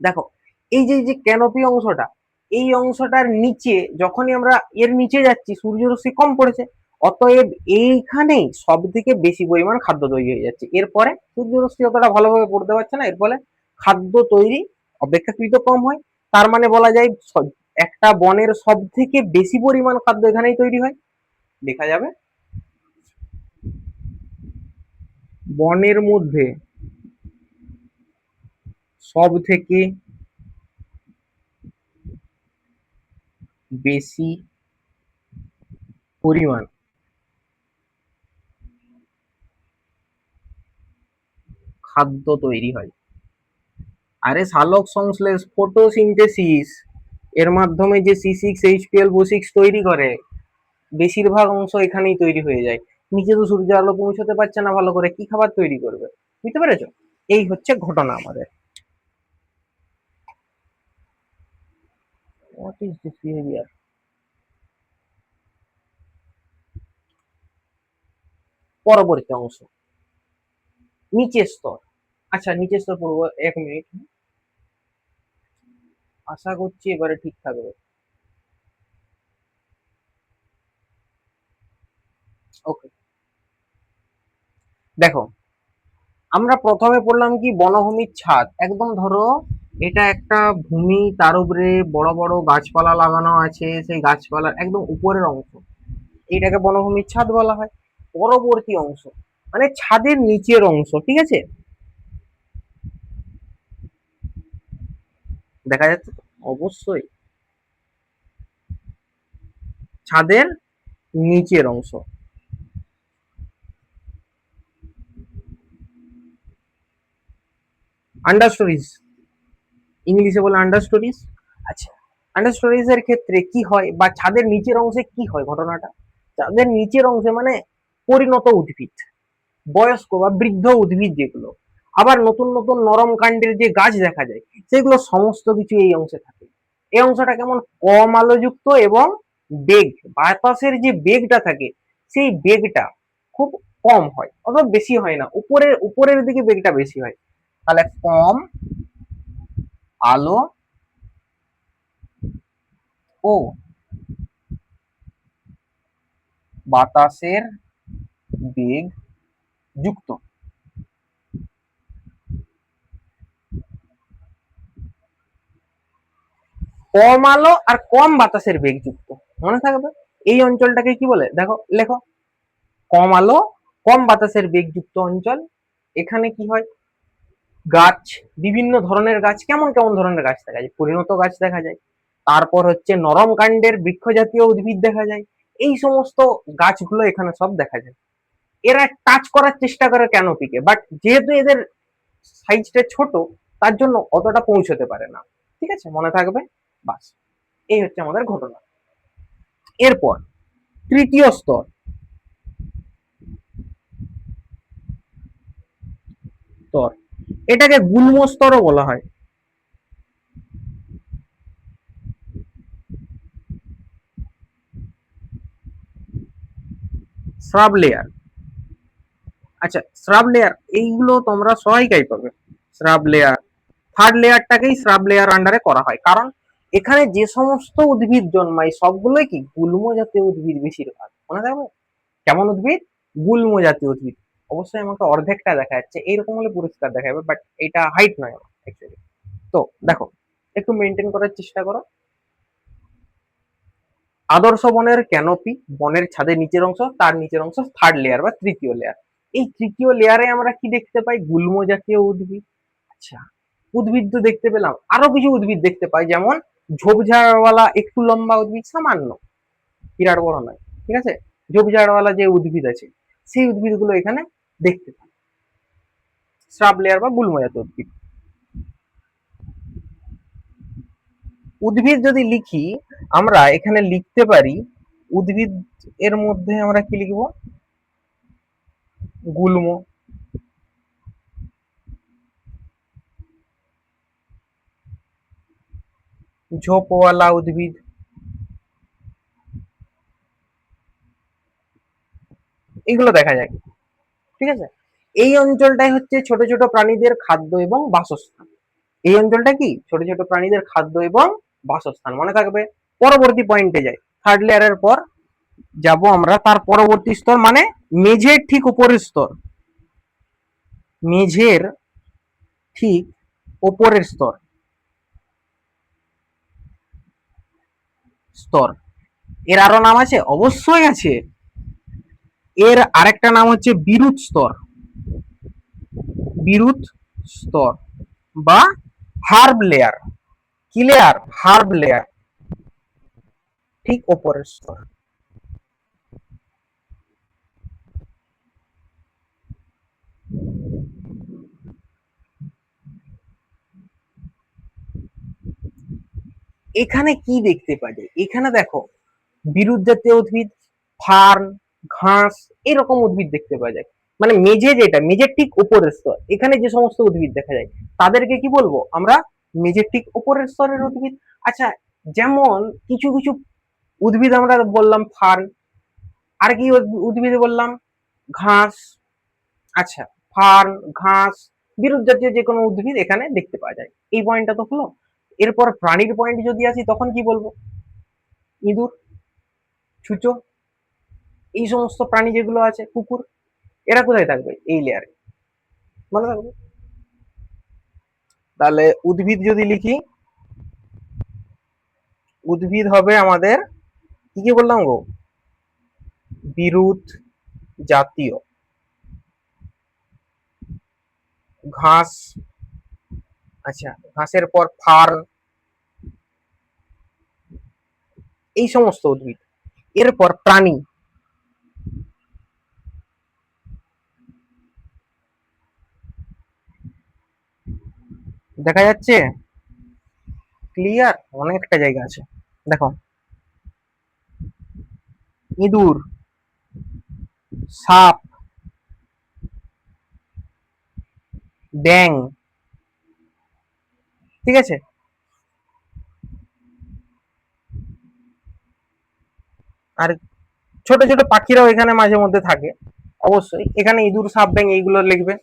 A: দেখো, এই যে যে ক্যানোপি অংশটা, এই অংশটার নিচে যখনই আমরা এর নিচে যাচ্ছি সূর্যরশ্মি কম পড়েছে, অতএব এইখানেই সব থেকে বেশি পরিমাণ খাদ্য তৈরি হয়ে যাচ্ছে। এরপরে সূর্যরশ্মি অতটা ভালোভাবে পড়তে পারছে না, এর ফলে খাদ্য তৈরি অপেক্ষাকৃত কম হয়। তার মানে বলা যায় একটা বনের সব থেকে বেশি পরিমাণ খাদ্য এখানেই তৈরি হয়। দেখা যাবে বনের মধ্যে সব থেকে বেশি পরিমাণ খাদ্য তৈরি হয়। আরে সালোক সংশ্লেষ, ফটোসিনথেসিস এর মাধ্যমে যে C6H12O6 তৈরি করে, বেশিরভাগ অংশ এখানেই তৈরি হয়ে যায়। নিচে তো সূর্য আলো পৌঁছতে পারছে না ভালো করে, কি খাবার তৈরি করবে? বুঝতে পেরেছো? এই হচ্ছে ঘটনা আমাদের। What is this behaviour? পরবর্তী অংশ, নিচের স্তর। আচ্ছা, নিচের স্তর পড়বো, 1 মিনিট। আশা করছি এবারে ঠিক থাকবে। ওকে, দেখো আমরা প্রথমে পড়লাম কি, বনভূমির ছাদ। একদম ধরো এটা একটা ভূমি, তার উপরে বড় বড় গাছপালা লাগানো আছে, সেই গাছপালার একদম উপরের অংশ, এটাকে বনভূমির ছাদ বলা হয়। পরবর্তী অংশ মানে ছাদের নিচের অংশ, ঠিক আছে? দেখা যাচ্ছে তো? অবশ্যই ছাদের নিচের অংশ, আন্ডার স্টোরিজ, ইংলিশে বলে আন্ডার স্টোরিজ। আচ্ছা, আন্ডার স্টোরিজ এর ক্ষেত্রে কি হয়, বা ছাদের নিচের অংশে কি হয় ঘটনাটা? ছাদের নিচের অংশে মানে পরিণত উদ্ভিদ, বয়স্ক বা বৃদ্ধ উদ্ভিদ যেগুলো, আবার নতুন নতুন নরম কাণ্ডের যে গাছ দেখা যায়, সেগুলো সমস্ত কিছু এই অংশে থাকে। এই অংশটা কেমন, কম আলোযুক্ত এবং বেগ, বাতাসের যে বেগটা থাকে সেই বেগটা খুব কম হয়, অথবা বেশি হয় না, উপরের উপরের দিকে বেগটা বেশি হয়। তাহলে কম আলো ও বাতাসের বেগ যুক্ত। কম আলো আর কম বাতাসের বেগ যুক্ত, মনে থাকবে। এই অঞ্চলটাকে কি বলে, দেখো লেখো, কম আলো কম বাতাসের বেগযুক্ত অঞ্চল। এখানে কি হয়, গাছ, বিভিন্ন ধরনের গাছ, কেমন কেমন ধরনের গাছ দেখা যায়, পরিণত গাছ দেখা যায়, তারপর হচ্ছে নরম কাণ্ডের বৃক্ষ জাতীয় উদ্ভিদ দেখা যায়। এই সমস্ত গাছগুলো এখানে সব দেখা যায়। এরা টাচ করার চেষ্টা করে ক্যানোপিকে, বাট যেহেতু এদের সাইজটা ছোট, তার জন্য অতটা পৌঁছতে পারে না। ঠিক আছে, মনে থাকবে। বাস, এই হচ্ছে আমাদের ঘটনা। এরপর তৃতীয় স্তর, স্তর এটাকে গুল্ম স্তরও বলা হয়। Shrub layer. আচ্ছা, শ্রাব লেয়ার এইগুলো তোমরা সহায়িকাই পাবে। শ্রাব লেয়ার, থার্ড লেয়ারটাকেই শ্রাব লেয়ার আন্ডারে করা হয়, কারণ এখানে যে সমস্ত উদ্ভিদ জন্মায় সবগুলোই কি গুল্ম জাতীয় উদ্ভিদ বেশিরভাগ, মনে থাকবে। কেমন উদ্ভিদ, গুল্ম জাতীয় উদ্ভিদ। অবশ্যই আমাকে অর্ধেকটা দেখা যাচ্ছে, এইরকম হলে পরিষ্কার দেখা যাবে, বাট এটা হাইট নয় আমার অ্যাকচুয়ালি। তো দেখো, একটু মেনটেন করার চেষ্টা করো। আদর্শ বনের ক্যানোপি, বনের ছাদের নিচের অংশ, তার নিচের অংশ থার্ড লেয়ার বা তৃতীয় লেয়ার। এই তৃতীয় লেয়ারে আমরা কি দেখতে পাই, গুল্ম জাতীয় উদ্ভিদ। আচ্ছা, উদ্ভিদ তো দেখতে পেলাম, আরো কিছু উদ্ভিদ দেখতে পাই, যেমন ঝোপঝাড়ওয়ালা একটু লম্বা উদ্ভিদ, সামান্য, বিরাট বড় নয়, ঠিক আছে। ঝোপঝাড়ওয়ালা যে উদ্ভিদ আছে, সেই উদ্ভিদগুলো এখানে দেখতে পাই, শ্রাব লেয়ার বা গুল্ম জাতীয় উদ্ভিদ। উদ্ভিদ যদি লিখি, আমরা এখানে লিখতে পারি, উদ্ভিদ এর মধ্যে আমরা কি লিখবো, গুল্ম, ঝোপওয়ালা উদ্ভিদ, এগুলো দেখা যায়, ঠিক আছে। এই অঞ্চলটাই হচ্ছে ছোট ছোট প্রাণীদের খাদ্য এবং বাসস্থান। এই অঞ্চলটা কি, ছোট ছোট প্রাণীদের খাদ্য এবং বাসস্থান, মনে থাকবে। পরবর্তী পয়েন্টে যাই, থার্ড লেয়ারের পর যাব আমরা তার পরবর্তী স্তর, মানে মেঝের ঠিক উপরের স্তর, মেঝের ঠিক উপরের স্তর, স্তর এর আরো নাম আছে, অবশ্যই আছে। এর আরেকটা নাম হচ্ছে বিরুৎ স্তর, বিরুৎ স্তর বা হার্ব লেয়ার। কি লেয়ার, হার্ব লেয়ার, ঠিক ওপরের স্তর। এখানে কি দেখতে পাওয়া যায়? এখানে দেখো বিরুৎ জাতীয় উদ্ভিদ, ফার্ন, ঘাস, এরকম উদ্ভিদ দেখতে পাওয়া যায়। মানে মেঝে, যেটা মেঝের ঠিক উপরের স্তর, এখানে যে সমস্ত উদ্ভিদ দেখা যায় তাদেরকে কি বলবো আমরা? মেঝের ঠিক উপরের স্তরের উদ্ভিদ। আচ্ছা, যেমন কিছু কিছু উদ্ভিদ আমরা বললাম ফার্ন, আর কি উদ্ভিদ বললাম? ঘাস। আচ্ছা, ফার্ন, ঘাস, বিরুৎ জাতীয় যে কোনো উদ্ভিদ এখানে দেখতে পাওয়া যায়। এই পয়েন্টটা তো হলো। এরপর প্রাণীর পয়েন্ট যদি আসি তখন কি বলবো? ইঁদুর, ছুঁচো, এই সমস্ত প্রাণী যেগুলো আছে, কুকুর, এরা কোথায় থাকবে? এই লেয়ারে, মনে থাকবে। তাহলে উদ্ভিদ যদি লিখি, উদ্ভিদ হবে আমাদের কি কি বললাম গো? বিরুৎ জাতীয়, ঘাস, আচ্ছা ঘাসের পর ফার্ন, এই সমস্ত উদ্ভিদ। এরপর প্রাণী, দেখা যাচ্ছে ক্লিয়ার? অনেকটা জায়গা আছে দেখো, ইঁদুর, সাপ, ব্যাং, ঠিক আছে। আর ছোট ছোট পাখিরাও এখানে মাঝে মধ্যে থাকে অবশ্যই। এখানে ইঁদুর, সাপ, ব্যাং এইগুলো লিখবে।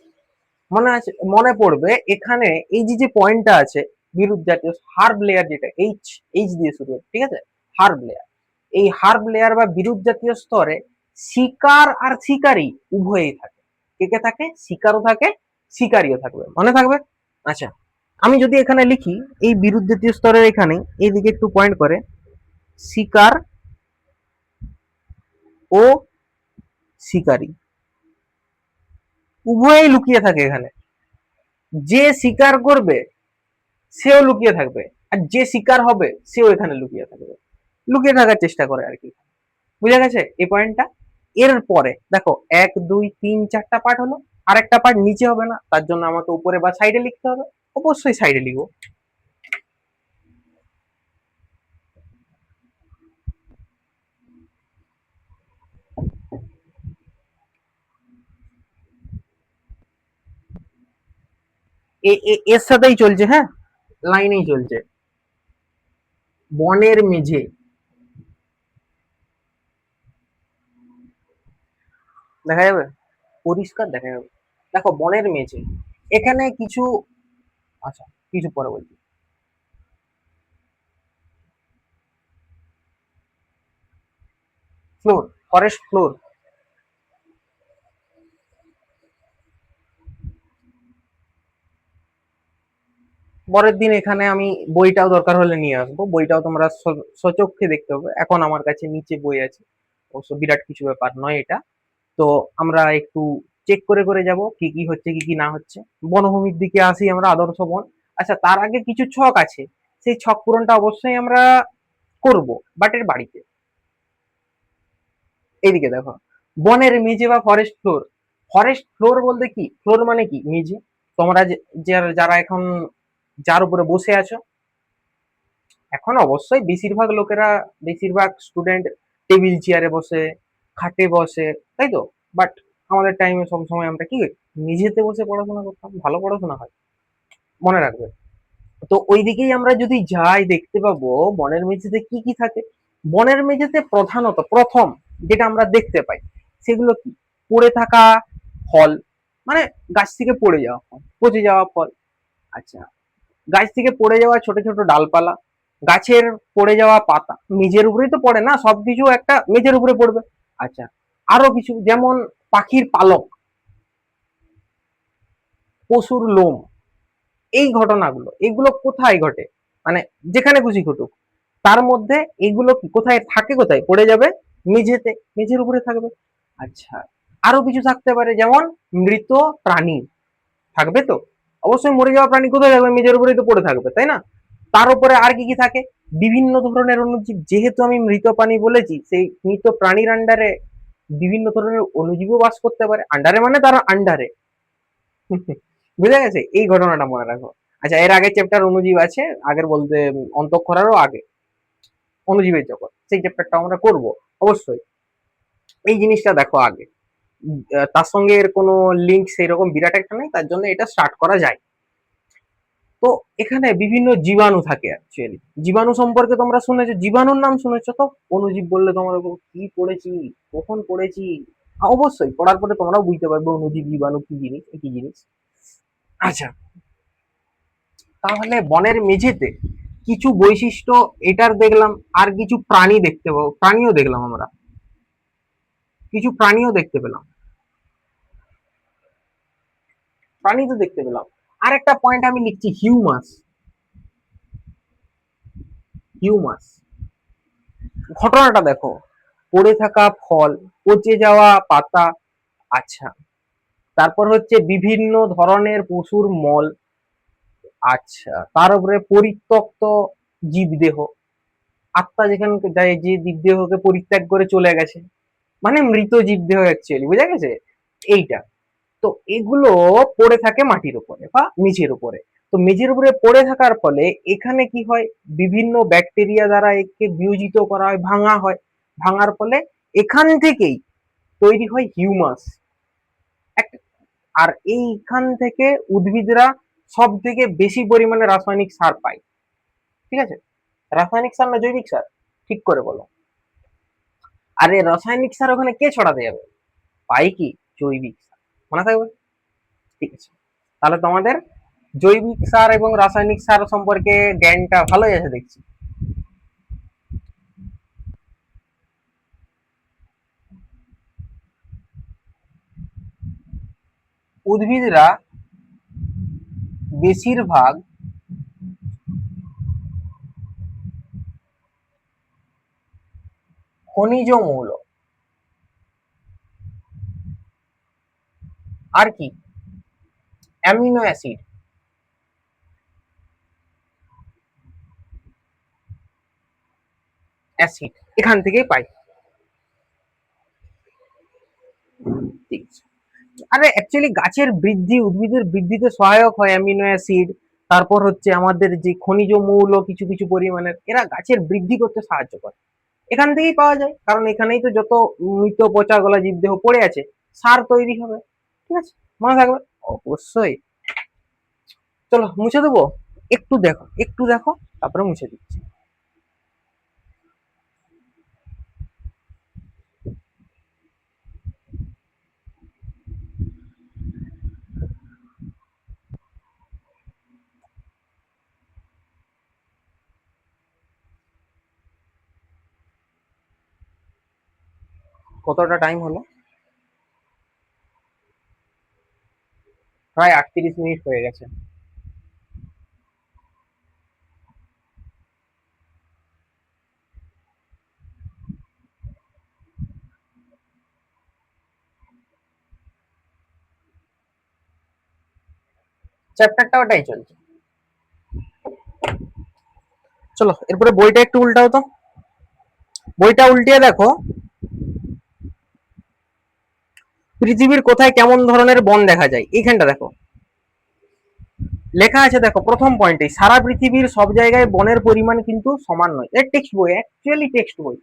A: মনে আছে, মনে পড়বে এখানে এই যে যে পয়েন্টটা আছে বিরুৎ জাতীয় হার্ব লেয়ার, যেটা এইচ, এইচ দিয়ে শুরু হয়, ঠিক আছে, হার্ব লেয়ার। এই হার্ব লেয়ার বা বিরুৎ জাতীয় স্তরে শিকার আর শিকারী উভয়ই থাকে। কে কে থাকে? শিকারও থাকে, শিকারীও থাকবে, মনে থাকবে। আচ্ছা, আমি যদি এখানে লিখি এই বিরুৎ জাতীয় স্তরের এখানে এইদিকে একটু পয়েন্ট করে, শিকার ও শিকারী উভয়ই লুকিয়ে থাকে এখানে। যে শিকার করবে সেও লুকিয়ে থাকবে, আর যে শিকার হবে সেও এখানে লুকিয়ে থাকবে, লুকিয়ে থাকার চেষ্টা করে আর কি। বুঝা গেছে এই পয়েন্টটা? এর পরে দেখো 1 2 3 4টা পার্ট হলো, আর একটা পার্ট নিচে হবে না, তার জন্য আমাকে উপরে বা সাইডে লিখতে হবে। অবশ্যই সাইডে লিখবো। এর সাথেই চলছে, হ্যাঁ, লাইনেই চলছে। বনের মেঝে, দেখা যাবে, পরিষ্কার দেখা যাবে। দেখো বনের মেঝে, এখানে কিছু, আচ্ছা কিছু পরে বলছি। ফ্লোর, ফরেস্ট ফ্লোর, পরের দিন এখানে আমি বইটাও দরকার হলে নিয়ে আসবো, বইটাও তোমরা সচক্ষে দেখতে হবে। এখন আমার কাছে নিচে বই আছে, অবশ্য বিরাট কিছু ব্যাপার নয় এটা। তো আমরা একটু চেক করে করে যাব কি কি হচ্ছে কি কি না হচ্ছে। বনভূমির দিকে আসি আমরা, আদর্শ বন। আচ্ছা, তার আগে কিছু ছক আছে, সেই ছক পূরণটা অবশ্যই আমরা করব, বাট এর বাড়িতে। এইদিকে দেখো, বনের মেঝে বা ফরেস্ট ফ্লোর। ফরেস্ট ফ্লোর বলতে কি? ফ্লোর মানে কি? মেঝে। তোমরা যারা এখন যার উপরে বসে আছো, এখন অবশ্যই বেশিরভাগ লোকেরা, বেশিরভাগ স্টুডেন্ট টেবিল চেয়ারে বসে, খাটে বসে, তাই তো। বাট আমাদের টাইমে সবসময় আমরা কি মেঝেতে বসে পড়াশোনা করতাম, ভালো পড়াশোনা হয়, মনে রাখবে। তো ওই দিকেই আমরা যদি যাই দেখতে পাবো বনের মেঝেতে কি কি থাকে। বনের মেঝেতে প্রধানত প্রথম যেটা আমরা দেখতে পাই সেগুলো কি? পড়ে থাকা ফল, মানে গাছ থেকে পড়ে যাওয়া ফল, পচে যাওয়া ফল। আচ্ছা, গাছ থেকে পড়ে যাওয়া ছোট ছোট ডালপালা, গাছের পড়ে যাওয়া পাতা, মেঝের উপরেই তো পড়ে না, সবকিছু একটা মেঝের উপরে পড়বে। আচ্ছা, আরো কিছু যেমন পাখির পালক, পশুর লোম, এই ঘটনাগুলো, এগুলো কোথায় ঘটে? মানে যেখানে খুশি ঘটুক, তার মধ্যে এগুলো কি কোথায় থাকে? কোথায় পড়ে যাবে? মেঝেতে, মেঝের উপরে থাকবে। আচ্ছা, আরো কিছু থাকতে পারে, যেমন মৃত প্রাণী থাকবে তো, অবশ্যই মরে যাওয়া প্রাণী কোথায় থাকবে? মেঝের উপরেই তো পড়ে থাকবে, তাই না? তার উপরে আর কি কি থাকে? বিভিন্ন ধরনের অণুজীব, যেহেতু আমি মৃত প্রাণী বলেছি, সেই মৃত প্রাণীর আন্ডারে বিভিন্ন ধরনের অণুজীবও বাস করতে পারে। আন্ডারে মানে তারা আন্ডারে, বুঝা গেছে? এই ঘটনাটা মনে রাখো। আচ্ছা, এর আগের চ্যাপ্টার অণুজীব আছে, আগের বলতে অন্তঃক্ষরারও আগে অণুজীবের জগৎ, সেই চ্যাপ্টারটা আমরা করব অবশ্যই। এই জিনিসটা দেখো আগে, তার সঙ্গে এর কোনো লিঙ্ক সেই রকম বিরাট একটা নেই, তার জন্য এটা স্টার্ট করা যায়। তো এখানে বিভিন্ন জীবাণু থাকে অ্যাকচুয়ালি। জীবাণু সম্পর্কে তোমরা শুনেছো, জীবাণুর নাম শুনেছো তো? অণুজীব বললে তোমরা কি পড়েছি, কখন পড়েছি? অবশ্যই পড়ার পরে তোমরাও বুঝতে পারবে অণুজীব, জীবাণু কি জিনিস, কি জিনিস। আচ্ছা, তাহলে বনের মেঝেতে কিছু বৈশিষ্ট্য এটার দেখলাম, আর কিছু প্রাণী দেখতে পাবো, প্রাণীও দেখলাম আমরা, কিছু প্রাণীও দেখতে পেলাম, প্রাণী তো দেখতে পেলাম। আর একটা পয়েন্ট আমি লিখছি, হিউমাস। হিউমাস ঘটনাটা দেখো, পড়ে থাকা ফল, পচে যাওয়া পাতা, আচ্ছা, তারপর হচ্ছে বিভিন্ন ধরনের পশুর মল, আচ্ছা, তার উপরে পরিত্যক্ত জীবদেহ, আত্মা যেখানে যায়, যে জীবদেহকে পরিত্যাগ করে চলে গেছে, মানে মৃত জীবদেহ অ্যাকচুয়ালি, বুঝা গেছে? এইটা, তো এগুলো পড়ে থাকে মাটির উপরে বা মেঝের উপরে। তো মেঝের উপরে পড়ে থাকার ফলে এখানে কি হয়, বিভিন্ন ব্যাকটেরিয়া দ্বারা একে বিয়োজিত করা হয়, ভাঙা হয়, ভাঙার ফলে এখান থেকেই তৈরি হয় হিউমাস। আর এইখান থেকে উদ্ভিদরা সব থেকে বেশি পরিমাণে রাসায়নিক সার পায়। ঠিক আছে? রাসায়নিক সার না জৈবিক সার? ঠিক করে বলো। আর এই রাসায়নিক সার ওখানে কে ছড়াতে যাবে? পাই কি? জৈবিক সার। মনে থাকবে? ঠিক আছে, তাহলে তোমাদের জৈবিক সার এবং রাসায়নিক সার সম্পর্কে জ্ঞানটা ভালোই আছে দেখছি। উদ্ভিদরা বেশিরভাগ খনিজ মৌল আর কি অ্যামিনো অ্যাসিড, অ্যাসিড এখান থেকেই পাই। ঠিক আছে। আরে অ্যাকচুয়ালি গাছের বৃদ্ধি, উদ্ভিদের বৃদ্ধিতে সহায়ক হয় অ্যামিনো অ্যাসিড, তারপর হচ্ছে আমাদের যে খনিজ মৌল কিছু কিছু পরিমাণের, এরা গাছের বৃদ্ধি করতে সাহায্য করে। এখান থেকেই পাওয়া যায়, কারণ এখানেই তো যত মৃত পচা গলা জীবদেহ পড়ে আছে, সার তৈরি হবে। ঠিক আছে, মনে থাকবে অবশ্যই। চলো মুছে দেবো, একটু দেখো, একটু দেখো, তারপরে মুছে দিচ্ছি। কতটা টাইম হলো? প্রায় 38 মিনিট হয়ে গেছে। চ্যাপ্টারটা ওটাই চলছে। চলো এরপরে বইটা একটু উল্টাও তো, বইটা উল্টিয়ে দেখো, পৃথিবীর কোথায় কেমন ধরনের বন দেখা যায়, এইখানটা দেখো লেখা আছে। দেখো প্রথম পয়েন্টে, সারা পৃথিবীর সব জায়গায় বনের পরিমাণ কিন্তু সমান নয়। এটা টেক্সট বই, অ্যাকচুয়ালি টেক্সট বই,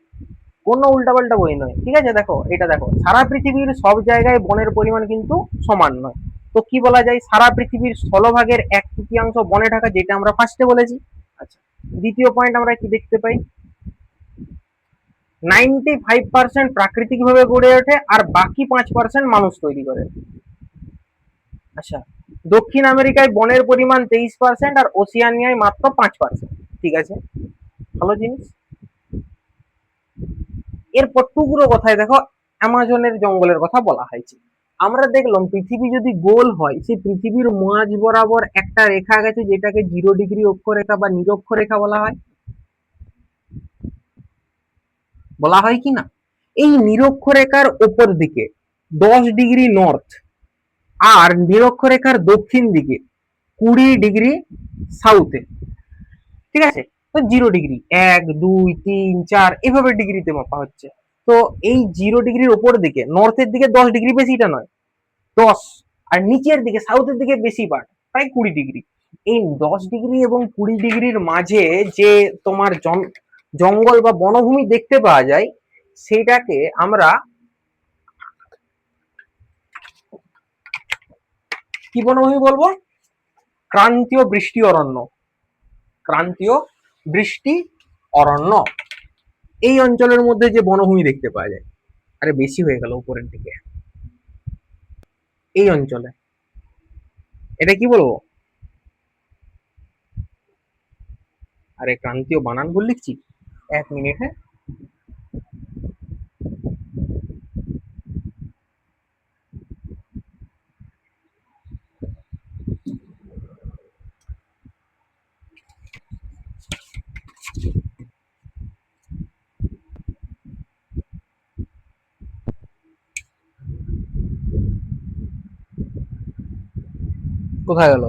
A: কোনো উল্টাপাল্টা বই নয়। ঠিক আছে, দেখো এটা দেখো, সারা পৃথিবীর সব জায়গায় বনের পরিমাণ কিন্তু সমান নয়। তো কি বলা যায়, সারা পৃথিবীর স্থলভাগের 1/3 বনে ঢাকা, যেটা আমরা ফার্স্টে বলেছি। আচ্ছা, দ্বিতীয় পয়েন্ট আমরা কি দেখতে পাই, 95% প্রাকৃতিক ভাবে গড়ে ওঠে, আর বাকি 5% মানুষ তৈরি করে। আচ্ছা, দক্ষিণ আমেরিকায় বনের পরিমাণ 23%, আর ওসিয়ানিয়ায় মাত্র 5%। ঠিক আছে, ভালো জিনিস। এরপর টুকরো কথায় দেখো, অ্যামাজনের জঙ্গলের কথা বলা হয়েছে। আমরা দেখলাম পৃথিবী যদি গোল হয়, সেই পৃথিবীর মাঝ বরাবর একটা রেখা গেছে, যেটাকে 0 ডিগ্রি অক্ষরেখা বা নিরক্ষরেখা বলা হয়, বলা হয় কি না? এই নিরক্ষরেখার ওপর দিকে 10 ডিগ্রি নর্থ, আর নিরক্ষরেখার দক্ষিণ দিকে 20 ডিগ্রি সাউথে। ঠিক আছে, তো 0 ডিগ্রি, 1, 2, 3, 4 এভাবে ডিগ্রিতে মাপা হচ্ছে। তো এই 0 ডিগ্রির ওপর দিকে নর্থের দিকে 10 ডিগ্রি বেশিটা নয়, 10, আর নিচের দিকে সাউথের দিকে বেশি পার্ট, প্রায় 20 ডিগ্রি। এই 10 ডিগ্রি এবং 20 ডিগ্রির মাঝে যে তোমার জঙ্গল বা বনভূমি দেখতে পাওয়া যায়, সেটাকে আমরা কি বনভূমি বলবো? ক্রান্তীয় বৃষ্টি অরণ্য। ক্রান্তীয় বৃষ্টি অরণ্য এই অঞ্চলের মধ্যে যে বনভূমি দেখতে পাওয়া যায়, আরে বেশি হয়ে গেল উপরের দিকে, এই অঞ্চলে এটা কি বলবো? আরে ক্রান্তীয় বানান ভুল লিখছি, 1 মিনিট। হ্যাঁ, কোথায় গেল?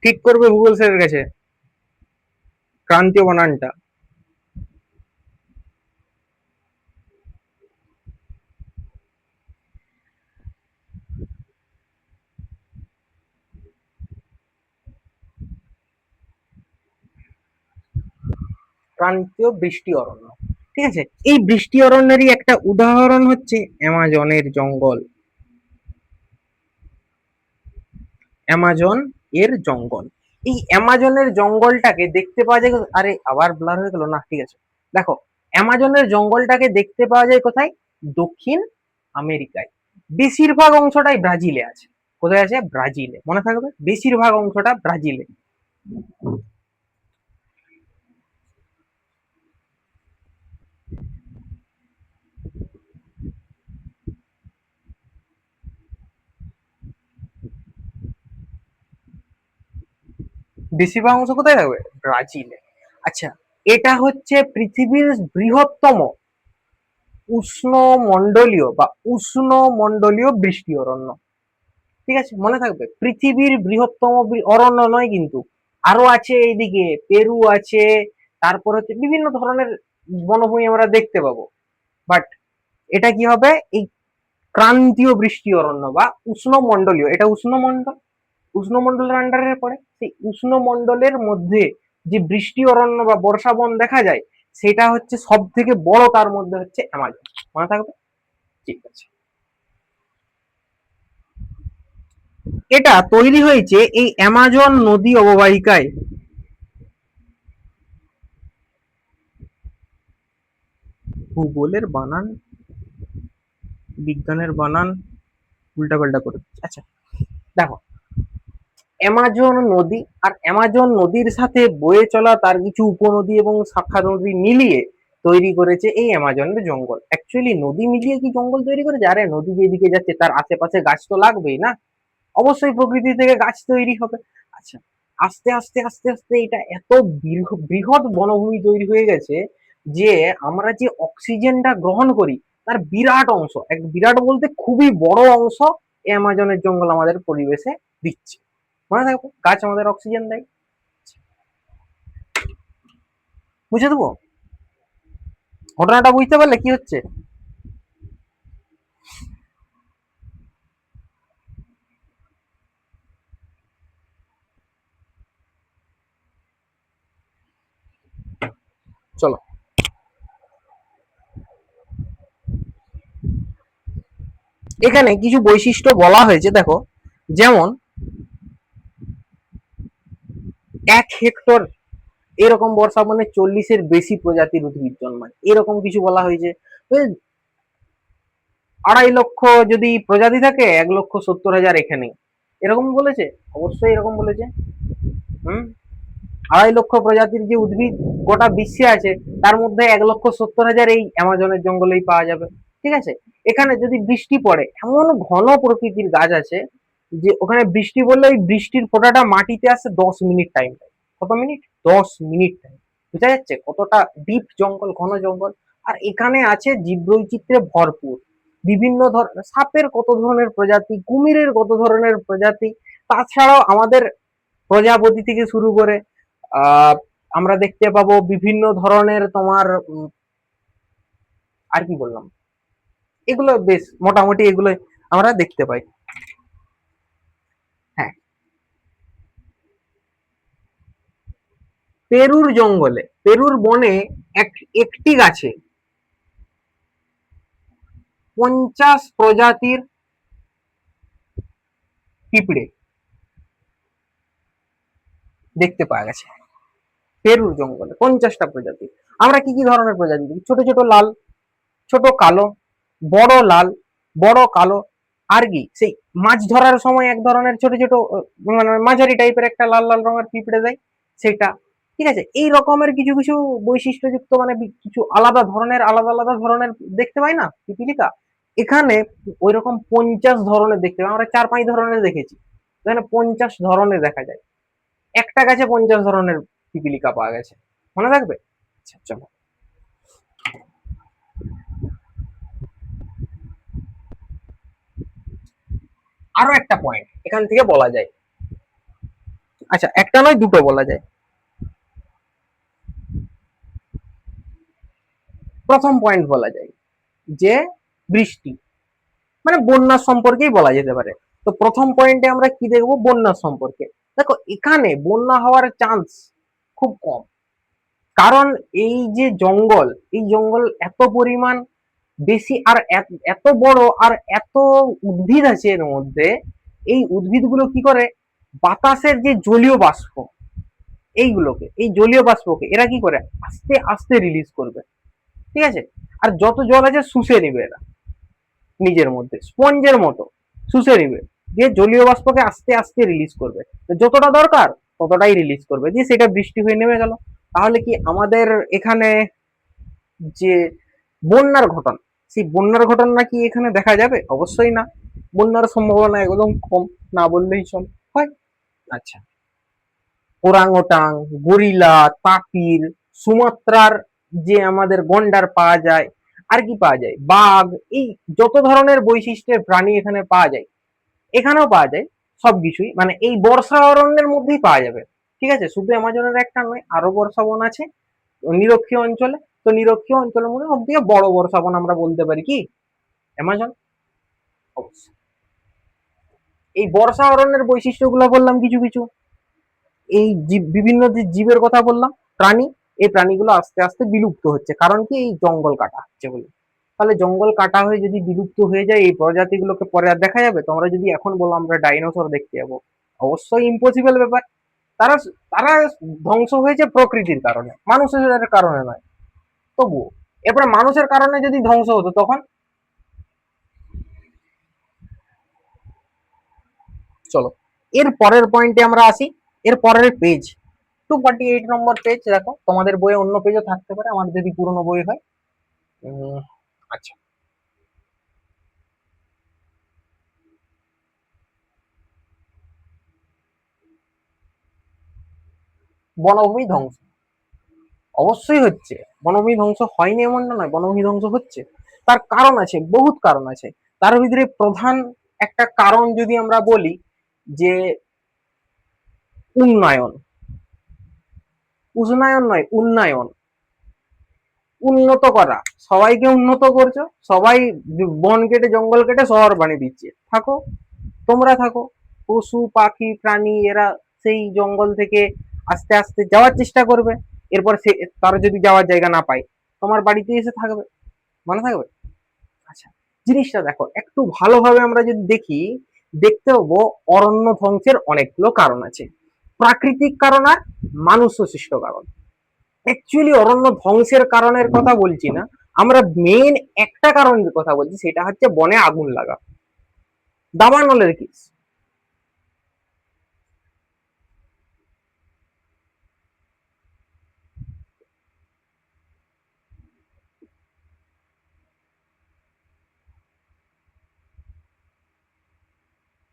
A: ঠিক করবে ভূগোল স্যারের কাছে ক্রান্তীয় বানানটা। ক্রান্তীয় বৃষ্টি অরণ্য, ঠিক আছে। এই বৃষ্টি অরণ্যেরই একটা উদাহরণ হচ্ছে অ্যামাজনের জঙ্গল। অ্যামাজন এর জঙ্গল, এই অ্যামাজনের জঙ্গলটাকে দেখতে পাওয়া যায়, আরে আবার ব্লার হয়ে গেল না, ঠিক আছে। দেখো, অ্যামাজনের জঙ্গলটাকে দেখতে পাওয়া যায় কোথায়? দক্ষিণ আমেরিকায়। বেশিরভাগ অংশটাই ব্রাজিলে আছে। কোথায় আছে? ব্রাজিলে, মনে থাকবে বেশিরভাগ অংশটা ব্রাজিলে। বেশিরভাগ অংশ কোথায় থাকবে? ব্রাজিলে। আচ্ছা, এটা হচ্ছে পৃথিবীর বৃহত্তম উষ্ণমণ্ডলীয় বৃষ্টি অরণ্য, ঠিক আছে, মনে থাকবে পৃথিবীর বৃহত্তম অরণ্য নয় কিন্তু, আরো আছে এইদিকে পেরু আছে, তারপর হচ্ছে বিভিন্ন ধরনের বনভূমি আমরা দেখতে পাবো। বাট এটা কি হবে? এই ক্রান্তীয় বৃষ্টি অরণ্য বা উষ্ণমণ্ডলীয়, এটা উষ্ণমণ্ডলের আন্ডারে পড়ে। সেই উষ্ণমণ্ডলের মধ্যে যে বৃষ্টি অরণ্য বা বর্ষা বন দেখা যায়, সেটা হচ্ছে সব থেকে বড়, তার মধ্যে হচ্ছে অ্যামাজন, মনে থাকবে। ঠিক আছে, এটা তৈরি হয়েছে এই অ্যামাজন নদী অববাহিকায়। ভূগোলের বানান, বিজ্ঞানের বানান উল্টাপাল্টা করে দিচ্ছে। আচ্ছা, দেখো, অ্যামাজন নদী আর অ্যামাজন নদীর সাথে বয়ে চলা তার কিছু উপনদী এবং শাখা নদী মিলিয়ে তৈরি করেছে এই অ্যামাজনের জঙ্গল। অ্যাকচুয়ালি নদী মিলিয়ে কি জঙ্গল তৈরি করেছে? আরে নদী যেদিকে যাচ্ছে তার আশেপাশে গাছ তো লাগবেই না, অবশ্যই প্রকৃতি থেকে গাছ তৈরি হবে। আচ্ছা, আস্তে আস্তে আস্তে আস্তে এটা এত বৃহৎ বনভূমি তৈরি হয়ে গেছে যে আমরা যে অক্সিজেনটা গ্রহণ করি তার বিরাট অংশ, এক বিরাট বলতে খুবই বড় অংশ অ্যামাজনের জঙ্গল আমাদের পরিবেশে দিচ্ছে। মনে থাকবে গাছ আমাদের অক্সিজেন দেয়। বুঝে দেবো, ঘটনাটা বুঝতে পারলে কি হচ্ছে? চলো, এখানে কিছু বৈশিষ্ট্য বলা হয়েছে, দেখো, যেমন 1 হেক্টর এরকম বর্ষা মানে 40-এর বেশি প্রজাতির উদ্ভিদ জন্মায়, এরকম কিছু বলা হয়েছে। 2.5 লক্ষ যদি প্রজাতি থাকে, 1,70,000 এখানে, এরকম বলেছে, অবশ্যই এরকম বলেছে। হুম, 2.5 লক্ষ প্রজাতির যে উদ্ভিদ গোটা বিশ্বে আছে, তার মধ্যে 1,70,000 এই অ্যামাজনের জঙ্গলেই পাওয়া যাবে, ঠিক আছে। এখানে যদি বৃষ্টি পড়ে, এমন ঘন প্রকৃতির গাছ আছে যে ওখানে বৃষ্টি পড়লে ওই বৃষ্টির ফোঁটাটা মাটিতে আসে 10 মিনিট টাইম। কত মিনিট? 10 minute time. বোঝা যাচ্ছে কতটা ডিপ জঙ্গল, ঘন জঙ্গল। আর এখানে আছে জীববৈচিত্র্যে ভরপুর বিভিন্ন ধরনের সাপের, কত ধরনের প্রজাতি, কুমিরের কত ধরনের প্রজাতি, তাছাড়াও আমাদের প্রজাপতি থেকে শুরু করে আহ আমরা দেখতে পাবো বিভিন্ন ধরনের তোমার আর কি বললাম, এগুলো বেশ মোটামুটি এগুলো আমরা দেখতে পাই। হ্যাঁ, পেরুর জঙ্গলে, পেরুর বনে একটি গাছে 50 প্রজাতির পিঁপড়ে দেখতে পাওয়া গেছে। পেরুর জঙ্গলে 50টা প্রজাতি। আমরা কি কি ধরনের প্রজাতি দেখি? ছোট ছোট লাল, ছোট কালো, বড় লাল, বড় কালো, আর কি সেই মাছ ধরার সময় এক ধরনের ছোট ছোট মানে মাঝারি টাইপের একটা লাল লাল রঙের পিঁপড়ে দেয় সেটা। ঠিক আছে, এই রকমের কিছু কিছু বৈশিষ্ট্যযুক্ত মানে কিছু আলাদা ধরনের, আলাদা আলাদা ধরনের দেখতে পাই না পিপিলিকা। এখানে ওই রকম 50 ধরনের দেখতে পাই, আমরা 4-5 ধরনের দেখেছি, এখানে 50 ধরনের দেখা যায়। একটা গাছে 50 ধরনের পিপিলিকা পাওয়া গেছে, মনে থাকবে? আচ্ছা চলো, আরো একটা পয়েন্ট এখান থেকে বলা যায়। আচ্ছা, একটা নয় দুটো বলা যায়। প্রথম পয়েন্ট বলা যায় যে বৃষ্টি, মানে বন্যার সম্পর্কেই বলা যেতে পারে। তো প্রথম পয়েন্টে আমরা কি দেখবো? বন্যার সম্পর্কে। দেখো, এখানে বন্যা হওয়ার চান্স খুব কম, কারণ এই যে জঙ্গল, এই জঙ্গল এত পরিমাণ বেশি, আর এত বড়, আর এত উদ্ভিদ আছে এর মধ্যে। এই উদ্ভিদগুলো কি করে, বাতাসের যে জলীয় বাষ্প, এইগুলোকে, এই জলীয় বাষ্পকে এরা কি করে আস্তে আস্তে রিলিজ করবে। ঠিক আছে, আর যত জল আছে শুষে নিবে এরা, নিজের মধ্যে স্পঞ্জের মতো শুষে নিবে, দিয়ে জলীয় বাষ্পকে আস্তে আস্তে রিলিজ করবে। যতটা দরকার ততটাই রিলিজ করবে, দিয়ে সেটা বৃষ্টি হয়ে নেমে গেল। তাহলে কি আমাদের এখানে যে বন্যার ঘটনা, সেই বন্যার ঘটনা কি এখানে দেখা যাবে? অবশ্যই না, বন্যার সম্ভাবনা একদম কম, না বললেই চল হয়। আচ্ছা, ওরাংওটাং, গরিলা, তাপির, সুমাত্রার যে আমাদের গন্ডার পাওয়া যায়, আর কি পাওয়া যায়, বাঘ, এই যত ধরনের বৈশিষ্ট্যের প্রাণী এখানে পাওয়া যায়, এখানেও পাওয়া যায়। সবকিছুই মানে এই বর্ষা অরণ্যের মধ্যেই পাওয়া যাবে। ঠিক আছে, শুধু অ্যামাজনের একটা নয়, আরো বর্ষা বন আছে নিরক্ষীয় অঞ্চলে। তো নিরক্ষীয় অঞ্চলের মধ্যে সব থেকে বড় বর্ষা বন আমরা বলতে পারি কি অ্যামাজন। অবশ্যই এই বর্ষা অরণ্যের বৈশিষ্ট্যগুলো বললাম কিছু কিছু, এই বিভিন্ন যে জীবের কথা বললাম, প্রাণী, এই প্রাণীগুলো আস্তে আস্তে বিলুপ্ত হচ্ছে, কারণ কি এই জঙ্গল কাটা হচ্ছে বলে। তাহলে জঙ্গল কাটা হয়ে যদি বিলুপ্ত হয়ে যায়, এই প্রজাতিগুলোকে পরে আর দেখা যাবে? তোমরা যদি এখন বলো আমরা ডাইনোসর দেখতে যাবো, অবশ্যই ইম্পসিবল ব্যাপার। তারা তারা ধ্বংস হয়েছে প্রকৃতির কারণে, মানুষের কারণে নয়। তবুও এরপরে মানুষের কারণে যদি ধ্বংস হতো তখন, চলো এর পরের পয়েন্টে আমরা আসি। এর পরের পেজ 248 নম্বর পেজ, দেখো তোমাদের বইয়ে অন্য পেজও থাকতে পারে, আমার যদি পুরোনো বই হয়। আচ্ছা, বনভূমি ধ্বংস অবশ্যই হচ্ছে। বনভূমি ধ্বংস হয়নি এমন না, নয়, বনভূমি ধ্বংস হচ্ছে। তার কারণ আছে, বহুত কারণ আছে। তার ভিতরে প্রধান একটা কারণ যদি আমরা বলি যে উন্নয়ন, উন্নয়ন নয় উন্নয়ন, উন্নত করা। সবাইকে উন্নত করছো, সবাই বন কেটে জঙ্গল কেটে শহর বানিয়ে দিচ্ছে, থাকো, তোমরা থাকো, পশু পাখি প্রাণী এরা সেই জঙ্গল থেকে আস্তে আস্তে যাওয়ার চেষ্টা করবে। এরপর সে তারা যদি যাওয়ার জায়গা না পায়, তোমার বাড়িতে এসে থাকবে, মনে থাকবে? আচ্ছা, জিনিসটা দেখো একটু ভালোভাবে আমরা যদি দেখি, দেখতে পাবো অরণ্য ধ্বংসের অনেকগুলো কারণ আছে, প্রাকৃতিক কারণ আর মানুষ সৃষ্ট কারণ। অ্যাকচুয়ালি অরণ্য ধ্বংসের কারণের কথা বলছি না, আমরা মেইন একটা কারণের কথা বলছি, সেটা হচ্ছে বনে আগুন লাগা, দাবানলের কেস।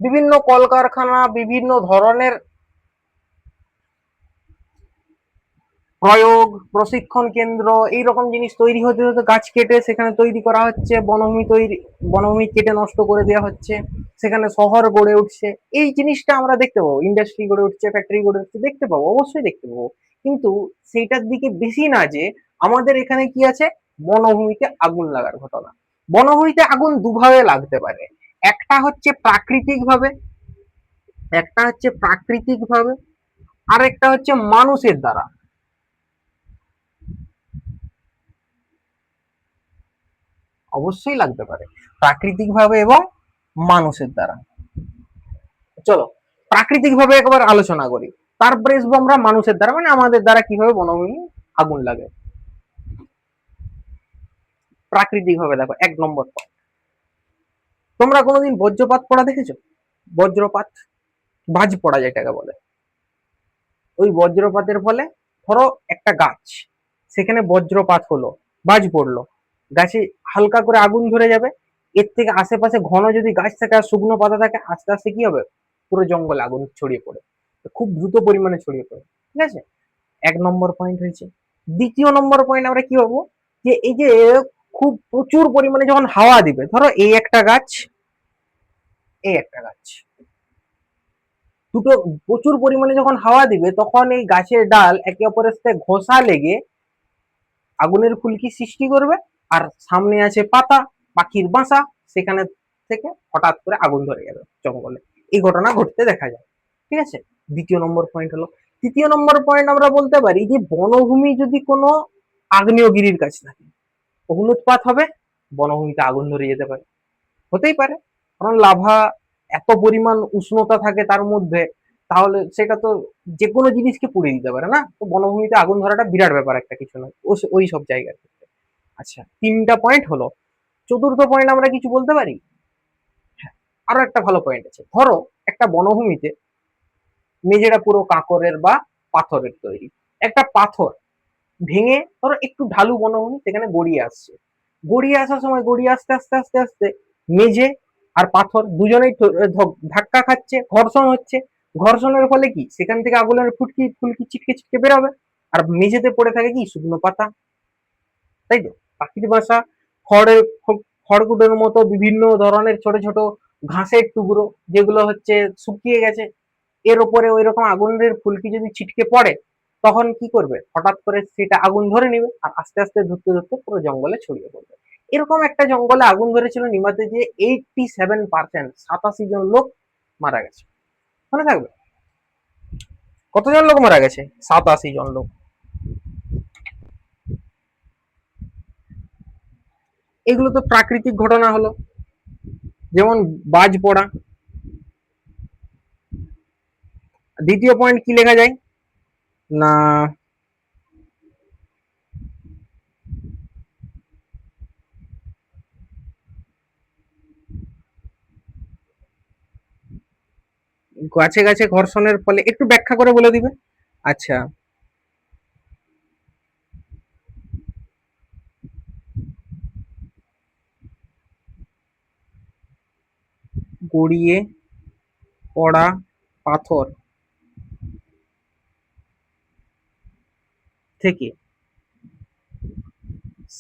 A: বিভিন্ন কলকারখানা, বিভিন্ন ধরনের প্রয়োগ, প্রশিক্ষণ কেন্দ্র, এইরকম জিনিস তৈরি হতে হতে গাছ কেটে সেখানে তৈরি করা হচ্ছে, বনভূমি কেটে নষ্ট করে দেওয়া হচ্ছে, সেখানে শহর গড়ে উঠছে। এই জিনিসটা আমরা দেখতে পাবো, ইন্ডাস্ট্রি গড়ে উঠছে, ফ্যাক্টরি গড়ে উঠছে, দেখতে পাবো, অবশ্যই দেখতে পাবো। কিন্তু সেইটার দিকে বেশি না যে আমাদের এখানে কি আছে, বনভূমিতে আগুন লাগার ঘটনা। বনভূমিতে আগুন দুভাবে লাগতে পারে, একটা হচ্ছে প্রাকৃতিক ভাবে, একটা হচ্ছে প্রাকৃতিক ভাবে, আর একটা হচ্ছে মানুষের দ্বারা। অবশ্যই লাগতে পারে প্রাকৃতিক ভাবে এবং মানুষের দ্বারা। চলো প্রাকৃতিক ভাবে একবার আলোচনা করি, তারপরে আসবো আমরা মানুষের দ্বারা, মানে আমাদের দ্বারা কিভাবে বনভূমি আগুন লাগে। প্রাকৃতিক ভাবে দেখো, 1 নম্বর পয়েন্ট, তোমরা কোনোদিন বজ্রপাত পড়া দেখেছো? বজ্রপাত, বাজ পড়া যেটাকে বলে। ওই বজ্রপাতের ফলে ধরো একটা গাছ, সেখানে বজ্রপাত হলো, বাজ পড়লো, গাছে হালকা করে আগুন ধরে যাবে। এর থেকে আশেপাশে ঘন যদি গাছ থাকে আর শুকনো পাতা থাকে, আস্তে আস্তে কি হবে, পুরো জঙ্গলে আগুন ছড়িয়ে পড়ে, খুব দ্রুত পরিমাণে ছড়িয়ে পড়ে। ঠিক আছে, 1 নম্বর পয়েন্ট হয়েছে। 2য় নম্বর পয়েন্ট আমরা কি পাবো, যে এই যে খুব প্রচুর পরিমাণে যখন হাওয়া দিবে, ধরো এই একটা গাছ, এই একটা গাছ, দুটো প্রচুর পরিমাণে যখন হাওয়া দিবে, তখন এই গাছের ডাল একে অপরের সাথে ঘষা লেগে আগুনের ফুলকি সৃষ্টি করবে। আর সামনে আছে পাতা, পাখির বাসা, সেখানে থেকে হঠাৎ করে আগুন ধরে যাবে জঙ্গলে। এই ঘটনা ঘটতে দেখা যায়। ঠিক আছে, 2য় নম্বর পয়েন্ট হলো। 3য় নম্বর পয়েন্ট আমরা বলতে পারি যে বনভূমি যদি কোনো আগ্নেয়গিরির কাছে থাকে, অগ্নুৎপাত হবে, বনভূমিতে আগুন ধরে যেতে পারে, হতেই পারে, কারণ লাভা এত পরিমাণ উষ্ণতা থাকে তার মধ্যে, তাহলে সেটা তো যে কোনো জিনিসকে পুড়িয়ে দিতে পারে না। তো বনভূমিতে আগুন ধরাটা বিরাট ব্যাপার একটা কিছু নয় ওই সব জায়গার ক্ষেত্রে। আচ্ছা, 3টা পয়েন্ট হলো। 4র্থ পয়েন্ট আমরা কিছু বলতে পারি। হ্যাঁ, আরো একটা ভালো পয়েন্ট আছে। ধরো একটা বনভূমিতে মেঝেটা পুরো কাঁকরের বা পাথরের তৈরি, একটা পাথর ভেঙে, ধরো একটু ঢালু বনভূমি, সেখানে গড়িয়ে আসছে, গড়িয়ে আসার সময় গড়িয়ে আস্তে আস্তে আস্তে আস্তে মেঝে আর পাথর দুজনেই ধাক্কা খাচ্ছে, ঘর্ষণ হচ্ছে। ঘর্ষণের ফলে কি, সেখান থেকে আগুনের ফুটকি ফুলকি ছিটকে ছিটকে বেরোবে, আর মেঝেতে পড়ে থাকে কি, শুকনো পাতা, তাই তো, পাখির বাসা, খড়ের খড়কুটোর মতো বিভিন্ন ধরনের ছোট ছোট ঘাসের টুকরো, যেগুলো হচ্ছে শুকিয়ে গেছে। এর উপরে ওই রকম আগুনের ফুলকি যদি ছিটকে পড়ে, তখন কি করবে, হঠাৎ করে সেটা আগুন ধরে নিবে, আর আস্তে আস্তে ধরতে ধরতে পুরো জঙ্গলে ছড়িয়ে পড়বে। এরকম একটা জঙ্গলে আগুন ধরেছিল নিমাতে, যে 87%, 87 জন লোক মারা গেছে। মনে থাকবে, কতজন লোক মারা গেছে? 87 জন লোক। এগুলো তো প্রাকৃতিক ঘটনা হলো, যেমন বাজ পড়া। 2য় পয়েন্ট কি লেখা যায় না, গাছে গাছে ঘর্ষণের ফলে, একটু ব্যাখ্যা করে বলে দিবে। আচ্ছা, গড়িয়ে পড়া পাথর থেকে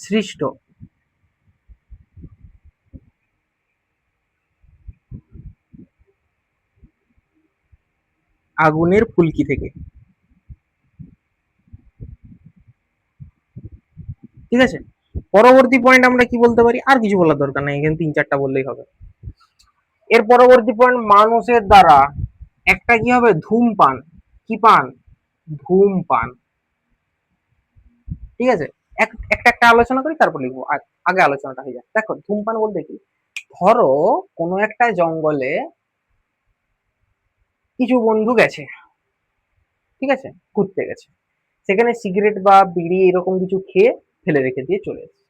A: সৃষ্ট আগুনের ফুলকি থেকে। ঠিক আছে, পরবর্তী পয়েন্ট আমরা কি বলতে পারি, আর কিছু বলার দরকার নাই, এখানে 3-4টা বললেই হবে। এর পরবর্তী পয়েন্ট, মানুষের দ্বারা। একটা কি হবে, ধূমপান। কি পান? ধূমপান। ঠিক আছে, একটা একটা আলোচনা করি, তারপর লিখবো, আগে আলোচনাটা হয়ে যায়। দেখো ধূমপান বলতে কি, ধরো কোনো একটা জঙ্গলে কিছু বন্ধু গেছে, ঠিক আছে, ঘুরতে গেছে, সেখানে সিগারেট বা বিড়ি এরকম কিছু খেয়ে ফেলে রেখে দিয়ে চলে এসেছে,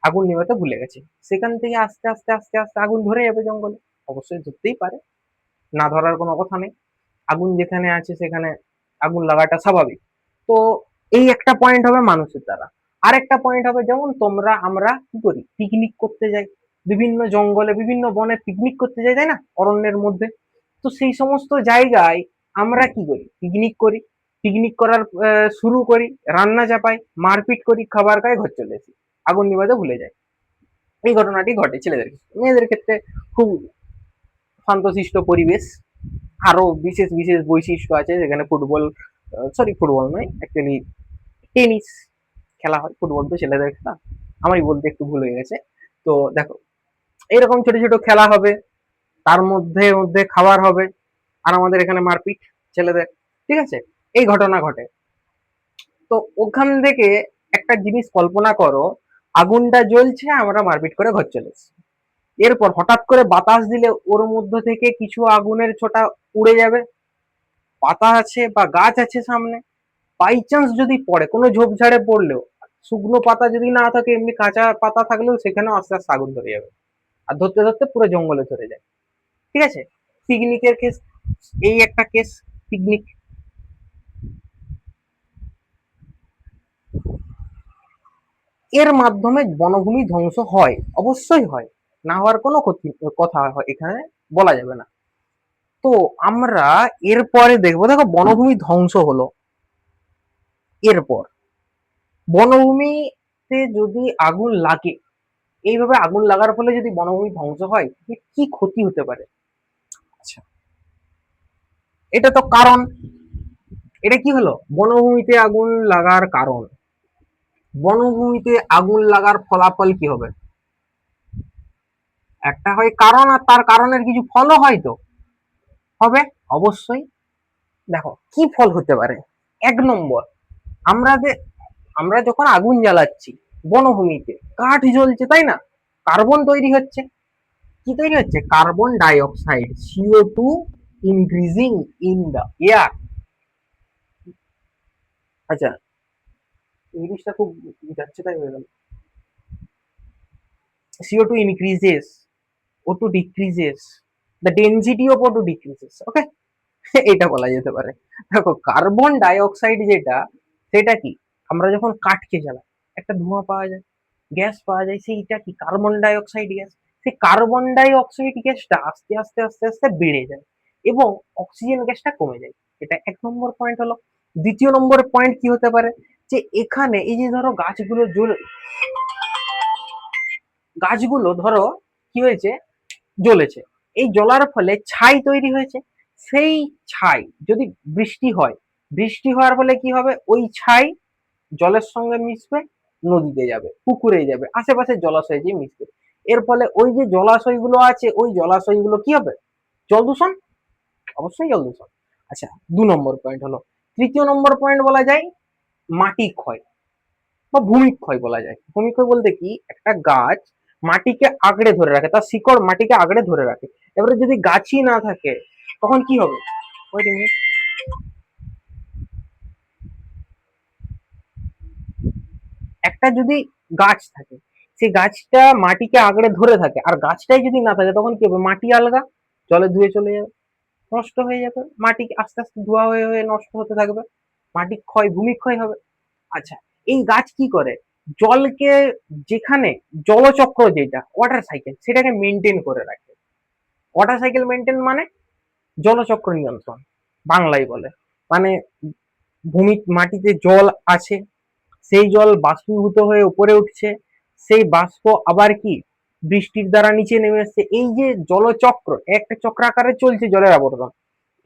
A: আগুন নেভাতে ভুলে গেছে। সেখান থেকে আস্তে আস্তে আস্তে আস্তে আগুন ধরে যাবে জঙ্গলে, অবশ্যই ধরতেই পারে, না ধরার কোনো কথা নেই, আগুন যেখানে আছে সেখানে আগুন লাগাটা স্বাভাবিক। তো এই একটা পয়েন্ট হবে মানুষের দ্বারা। আর একটা পয়েন্ট হবে, যেমন তোমরা আমরা কি করি, পিকনিক করতে যাই, বিভিন্ন জঙ্গলে বিভিন্ন বনে পিকনিক করতে যাই, তাই না, অরণ্যের মধ্যে। তো সেই সমস্ত জায়গায় আমরা কি করি, পিকনিক করি। পিকনিক করার শুরু করি, রান্না চাপাই, মারপিট করি, খাবার খাই, ঘর চলে আসি, আগুন নিভাতে ভুলে যাই। এই ঘটনাটি ঘটে ছেলেদের ক্ষেত্রে। মেয়েদের ক্ষেত্রে খুব শান্তশিষ্ট পরিবেশ। আরো বিশেষ বিশেষ বৈশিষ্ট্য আছে, যেখানে ফুটবল, সরি ফুটবল নয় অ্যাকচুয়ালি টেনিস খেলা হয়। ফুটবল তো ছেলেদের খেলা, আমারই বলতে একটু ভুল হয়ে গেছে। তো দেখো, এইরকম ছোট ছোট খেলা হবে, তার মধ্যে মধ্যে খাবার হবে, আর আমাদের এখানে মারপিট ছেলেদের, ঠিক আছে। এই ঘটনা ঘটে। তো ওখান থেকে একটা জিনিস কল্পনা করো, আগুনটা জ্বলছে, আমরা মারপিট করে ঘর চলে এসেছি। এরপর হঠাৎ করে বাতাস দিলে ওর মধ্যে থেকে কিছু আগুনের ছোটা উড়ে যাবে। পাতা আছে বা গাছ আছে সামনে, বাই চান্স যদি পড়ে, কোনো ঝোপঝাড়ে পড়লেও, শুকনো পাতা যদি না থাকে, এমনি কাঁচা পাতা থাকলেও সেখানেও আস্তে আস্তে আগুন ধরে যাবে, আর ধরতে ধরতে পুরো জঙ্গলে ধরে যায়, ঠিক আছে। পিকনিকের কেস, এই একটা কেস, পিকনিক। এর মাধ্যমে বনভূমি ধ্বংস হয়, অবশ্যই হয়, না হওয়ার কোনো কথা এখানে বলা যাবে না। তো আমরা এরপরে দেখবো, দেখো বনভূমি ধ্বংস হলো, এরপর বনভূমিতে যদি আগুন লাগে, এইভাবে আগুন লাগার ফলে যদি বনভূমি ধ্বংস হয়, কি ক্ষতি হতে পারে? আচ্ছা, এটা তো কারণ, এটা কি হলো বনভূমিতে আগুন লাগার কারণ। বনভূমিতে আগুন লাগার ফলাফল কি হবে? একটা হয় কারণ, আর তার কারণের কিছু ফলও হয়তো হবে, অবশ্যই। দেখো কি ফল হতে পারে। এক নম্বর, আমরা যে আমরা যখন আগুন জ্বালাচ্ছি বনভূমিতে, কাঠ জ্বলছে তাই না, কার্বন তৈরি হচ্ছে। কি তৈরি হচ্ছে? Carbon dioxide, CO2 increasing in the air. আচ্ছা, ইংলিশটা খুব যাচ্ছে তাই হয়ে গেল। CO2 increases, O2 decreases, the density of O2 decreases, ওকে। এটা বলা যেতে পারে। দেখো কার্বন ডাই অক্সাইড যেটা, সেটা কি, আমরা যখন কাঠকে জ্বালাই একটা ধোঁয়া পাওয়া যায়, গ্যাস পাওয়া যায়, সেইটা কি কার্বন ডাই অক্সাইড গ্যাস। সেই কার্বন ডাই অক্সাইড গ্যাসটা আস্তে আস্তে আস্তে আস্তে বেড়ে যায় এবং অক্সিজেন গ্যাসটা কমে যায়। এটা এক নম্বর পয়েন্ট হলো। দ্বিতীয় নম্বর পয়েন্ট কি হতে পারে, যে এখানে এই যে ধরো গাছগুলো ধরো কি হয়েছে, জ্বলেছে, এই জ্বলার ফলে ছাই তৈরি হয়েছে। সেই ছাই যদি বৃষ্টি হয়, বৃষ্টি হওয়ার ফলে কি হবে, ওই ছাই জলের সঙ্গে মিশবে, নদীতে যাবে, পুকুরে যাবে, আশেপাশে জলাশয়ে গিয়ে মিশবে। এর ফলে ওই যে জলাশয়গুলো আছে, ওই জলাশয়গুলো কি হবে, জল দূষণ, অবশ্যই জল দূষণ। আচ্ছা, 2 নম্বর পয়েন্ট হলো। তৃতীয় নম্বর পয়েন্ট বলা যায় মাটি ক্ষয় বা ভূমিক্ষয় বলা যায়। ভূমিক্ষয় বলতে কি, একটা গাছ মাটিকে আঁকড়ে ধরে রাখে, তার শিকড় মাটিকে আঁকড়ে ধরে রাখে। এবারে যদি গাছই না থাকে, তখন কি হবে? Wait a minute. একটা যদি গাছ থাকে, সেই গাছটা মাটিকে আঁকড়ে ধরে থাকে, আর গাছটাই যদি না থাকে, তখন কি হবে, মাটি আলগা, জলে ধুয়ে চলে যাবে, নষ্ট হয়ে যাবে, মাটি আস্তে আস্তে ধোয়া হয়ে হয়ে নষ্ট হতে থাকবে, মাটি ক্ষয়, ভূমিক্ষয় হবে। আচ্ছা, এই গাছ কি করে, জলকে, যেখানে জলচক্র যেটা ওয়াটার সাইকেল, সেটাকে মেনটেন করে রাখে। ওয়াটার সাইকেল মেনটেন মানে জলচক্র নিয়ন্ত্রণ, বাংলায় বলে। মানে মাটিতে জল আছে, সেই জল বাষ্পীভূত হয়ে উপরে উঠছে, সেই বাষ্প আবার কি বৃষ্টির দ্বারা নিচে নেমে আসছে। এই যে জলচক্র, একটা চক্রাকারে চলছে জলের আবর্তন,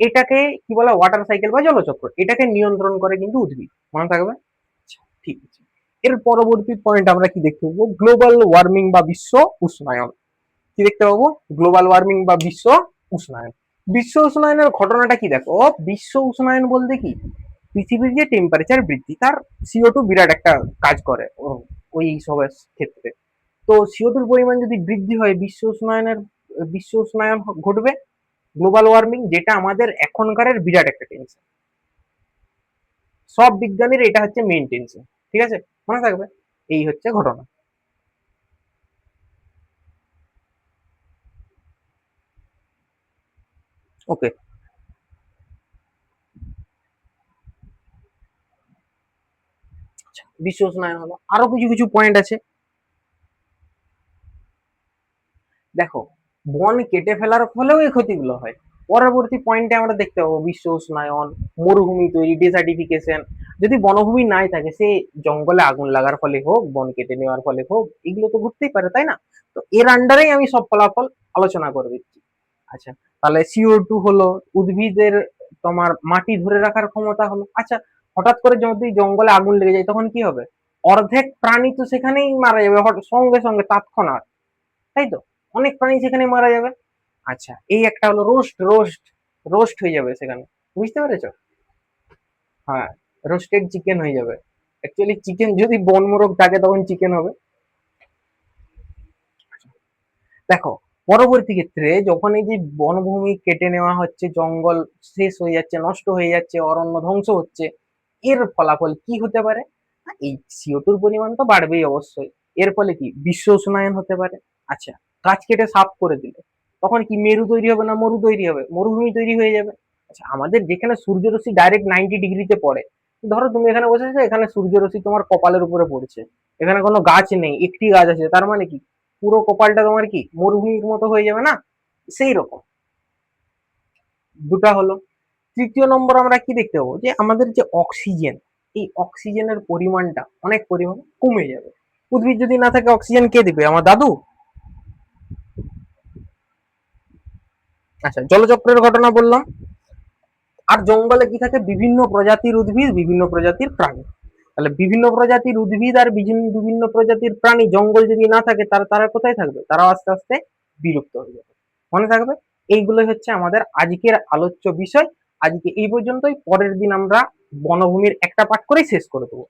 A: এটাকে কি বলে, ওয়াটার সাইকেল বা জলচক্র। এটাকে নিয়ন্ত্রণ করে কিন্তু উদ্ভিদ, মনে থাকবে। আচ্ছা, ঠিক আছে। এর পরবর্তী পয়েন্ট আমরা কি দেখতে পাবো, গ্লোবাল ওয়ার্মিং বা বিশ্ব উষ্ণায়ন। কি দেখতে পাবো, গ্লোবাল ওয়ার্মিং বা বিশ্ব উষ্ণায়ন। বিশ্ব উষ্ণায়নের ঘটনাটা কি, দেখো বিশ্ব উষ্ণায়ন বলতে কি, পৃথিবীর যে টেম্পারেচার বৃদ্ধি, তার CO2 বিরাট একটা কাজ করে ওই সবের ক্ষেত্রে। তো CO2 পরিমাণ যদি বৃদ্ধি হয়, বিশ্ব উষ্ণায়ন ঘটবে, গ্লোবাল ওয়ার্মিং, যেটা আমাদের এখনকার বিরাট একটা টেনশন। সব বিজ্ঞানীর এটা হচ্ছে মেইন টেনশন, ঠিক আছে, মনে থাকবে। এই হচ্ছে ঘটনা। ওকে, বিশ্ব উষ্ণায়ন হলো, আরো কিছু কিছু পয়েন্ট আছে। দেখো, বন কেটে ফেলার ফলেও এই ক্ষতিগুলো হয়। পরবর্তী পয়েন্টে আমরা দেখতে পাবো বিশ্ব উষ্ণায়ন, মরুভূমি তৈরি, ডেসার্টিফিকেশন। যদি বনভূমি নাই থাকে, সে জঙ্গলে আগুন লাগার ফলে হোক, বন কেটে নেওয়ার ফলে হোক, এগুলো তো ঘটতেই পারে, তাই না? তো এর আন্ডারেই আমি সব ফলাফল আলোচনা করে দিচ্ছি। আচ্ছা, তাহলে CO2 হলো উদ্ভিদের তোমার মাটি ধরে রাখার ক্ষমতা হলো। আচ্ছা, হঠাৎ করে যদি জঙ্গলে আগুন লেগে যায় তখন কি হবে? অর্ধেক প্রাণী তো সেখানেই মারা যাবে, সঙ্গে সঙ্গে তৎক্ষণাৎ, তাই তো? অনেক প্রাণী সেখানে মারা যাবে। আচ্ছা, এই একটা হলো রোস্ট, রোস্ট হয়ে যাবে সেখানে, বুঝতে পেরেছো? হ্যাঁ, রোস্টেড চিকেন হয়ে যাবে। অ্যাকচুয়ালি চিকেন যদি বন মোরগ থাকে তখন চিকেন হবে। দেখো, পরবর্তী ক্ষেত্রে যখন এই যে বনভূমি কেটে নেওয়া হচ্ছে, জঙ্গল শেষ হয়ে যাচ্ছে, নষ্ট হয়ে যাচ্ছে, অরণ্য ধ্বংস হচ্ছে, এর ফলাফল কি হতে পারে? এই CO2 পরিমাণ তো বাড়বেই অবশ্যই। এর ফলে কি বিশ্ব উষ্ণায়ন হতে পারে। আচ্ছা, গাছ কেটে সাফ করে দিলে তখন কি মেরু তৈরি হবে না মরু তৈরি হবে? মরুভূমি তৈরি হয়ে যাবে। আচ্ছা, আমাদের যেখানে সূর্যরশ্মি ডাইরেক্ট 90 ডিগ্রিতে পড়ে, ধরো তুমি এখানে বসে আছো, এখানে সূর্যরশ্মি তোমার কপালের উপরে পড়ছে, এখানে কোনো গাছ নেই, একটি গাছ আছে, তার মানে কি পুরো কপালটা তোমার কি মরুভূমির মতো হয়ে যাবে না? সেই রকম। দুটা হলো। তৃতীয় নম্বর আমরা কি দেখতে পাবো, যে আমাদের যে অক্সিজেন, এই অক্সিজেনের পরিমাণটা অনেক পরিমাণে কমে যাবে। উদ্ভিদ যদি না থাকে, অক্সিজেন কে দিবে? আমার দাদু? আচ্ছা, জলচক্রের ঘটনা বললাম। আর জঙ্গলে কি থাকে? বিভিন্ন প্রজাতির উদ্ভিদ, বিভিন্ন প্রজাতির প্রাণী। তাহলে বিভিন্ন প্রজাতির উদ্ভিদ আর বিভিন্ন প্রজাতির প্রাণী জঙ্গল যদি না থাকে, তারা তারা কোথায় থাকবে? তারাও আস্তে আস্তে বিলুপ্ত হয়ে যাবে। মনে থাকবে, এইগুলোই হচ্ছে আমাদের আজকের আলোচ্য বিষয়। আজকে এই পর্যন্তই, পরের দিন আমরা বনভূমির একটা পাঠ করেই শেষ করে দেবো।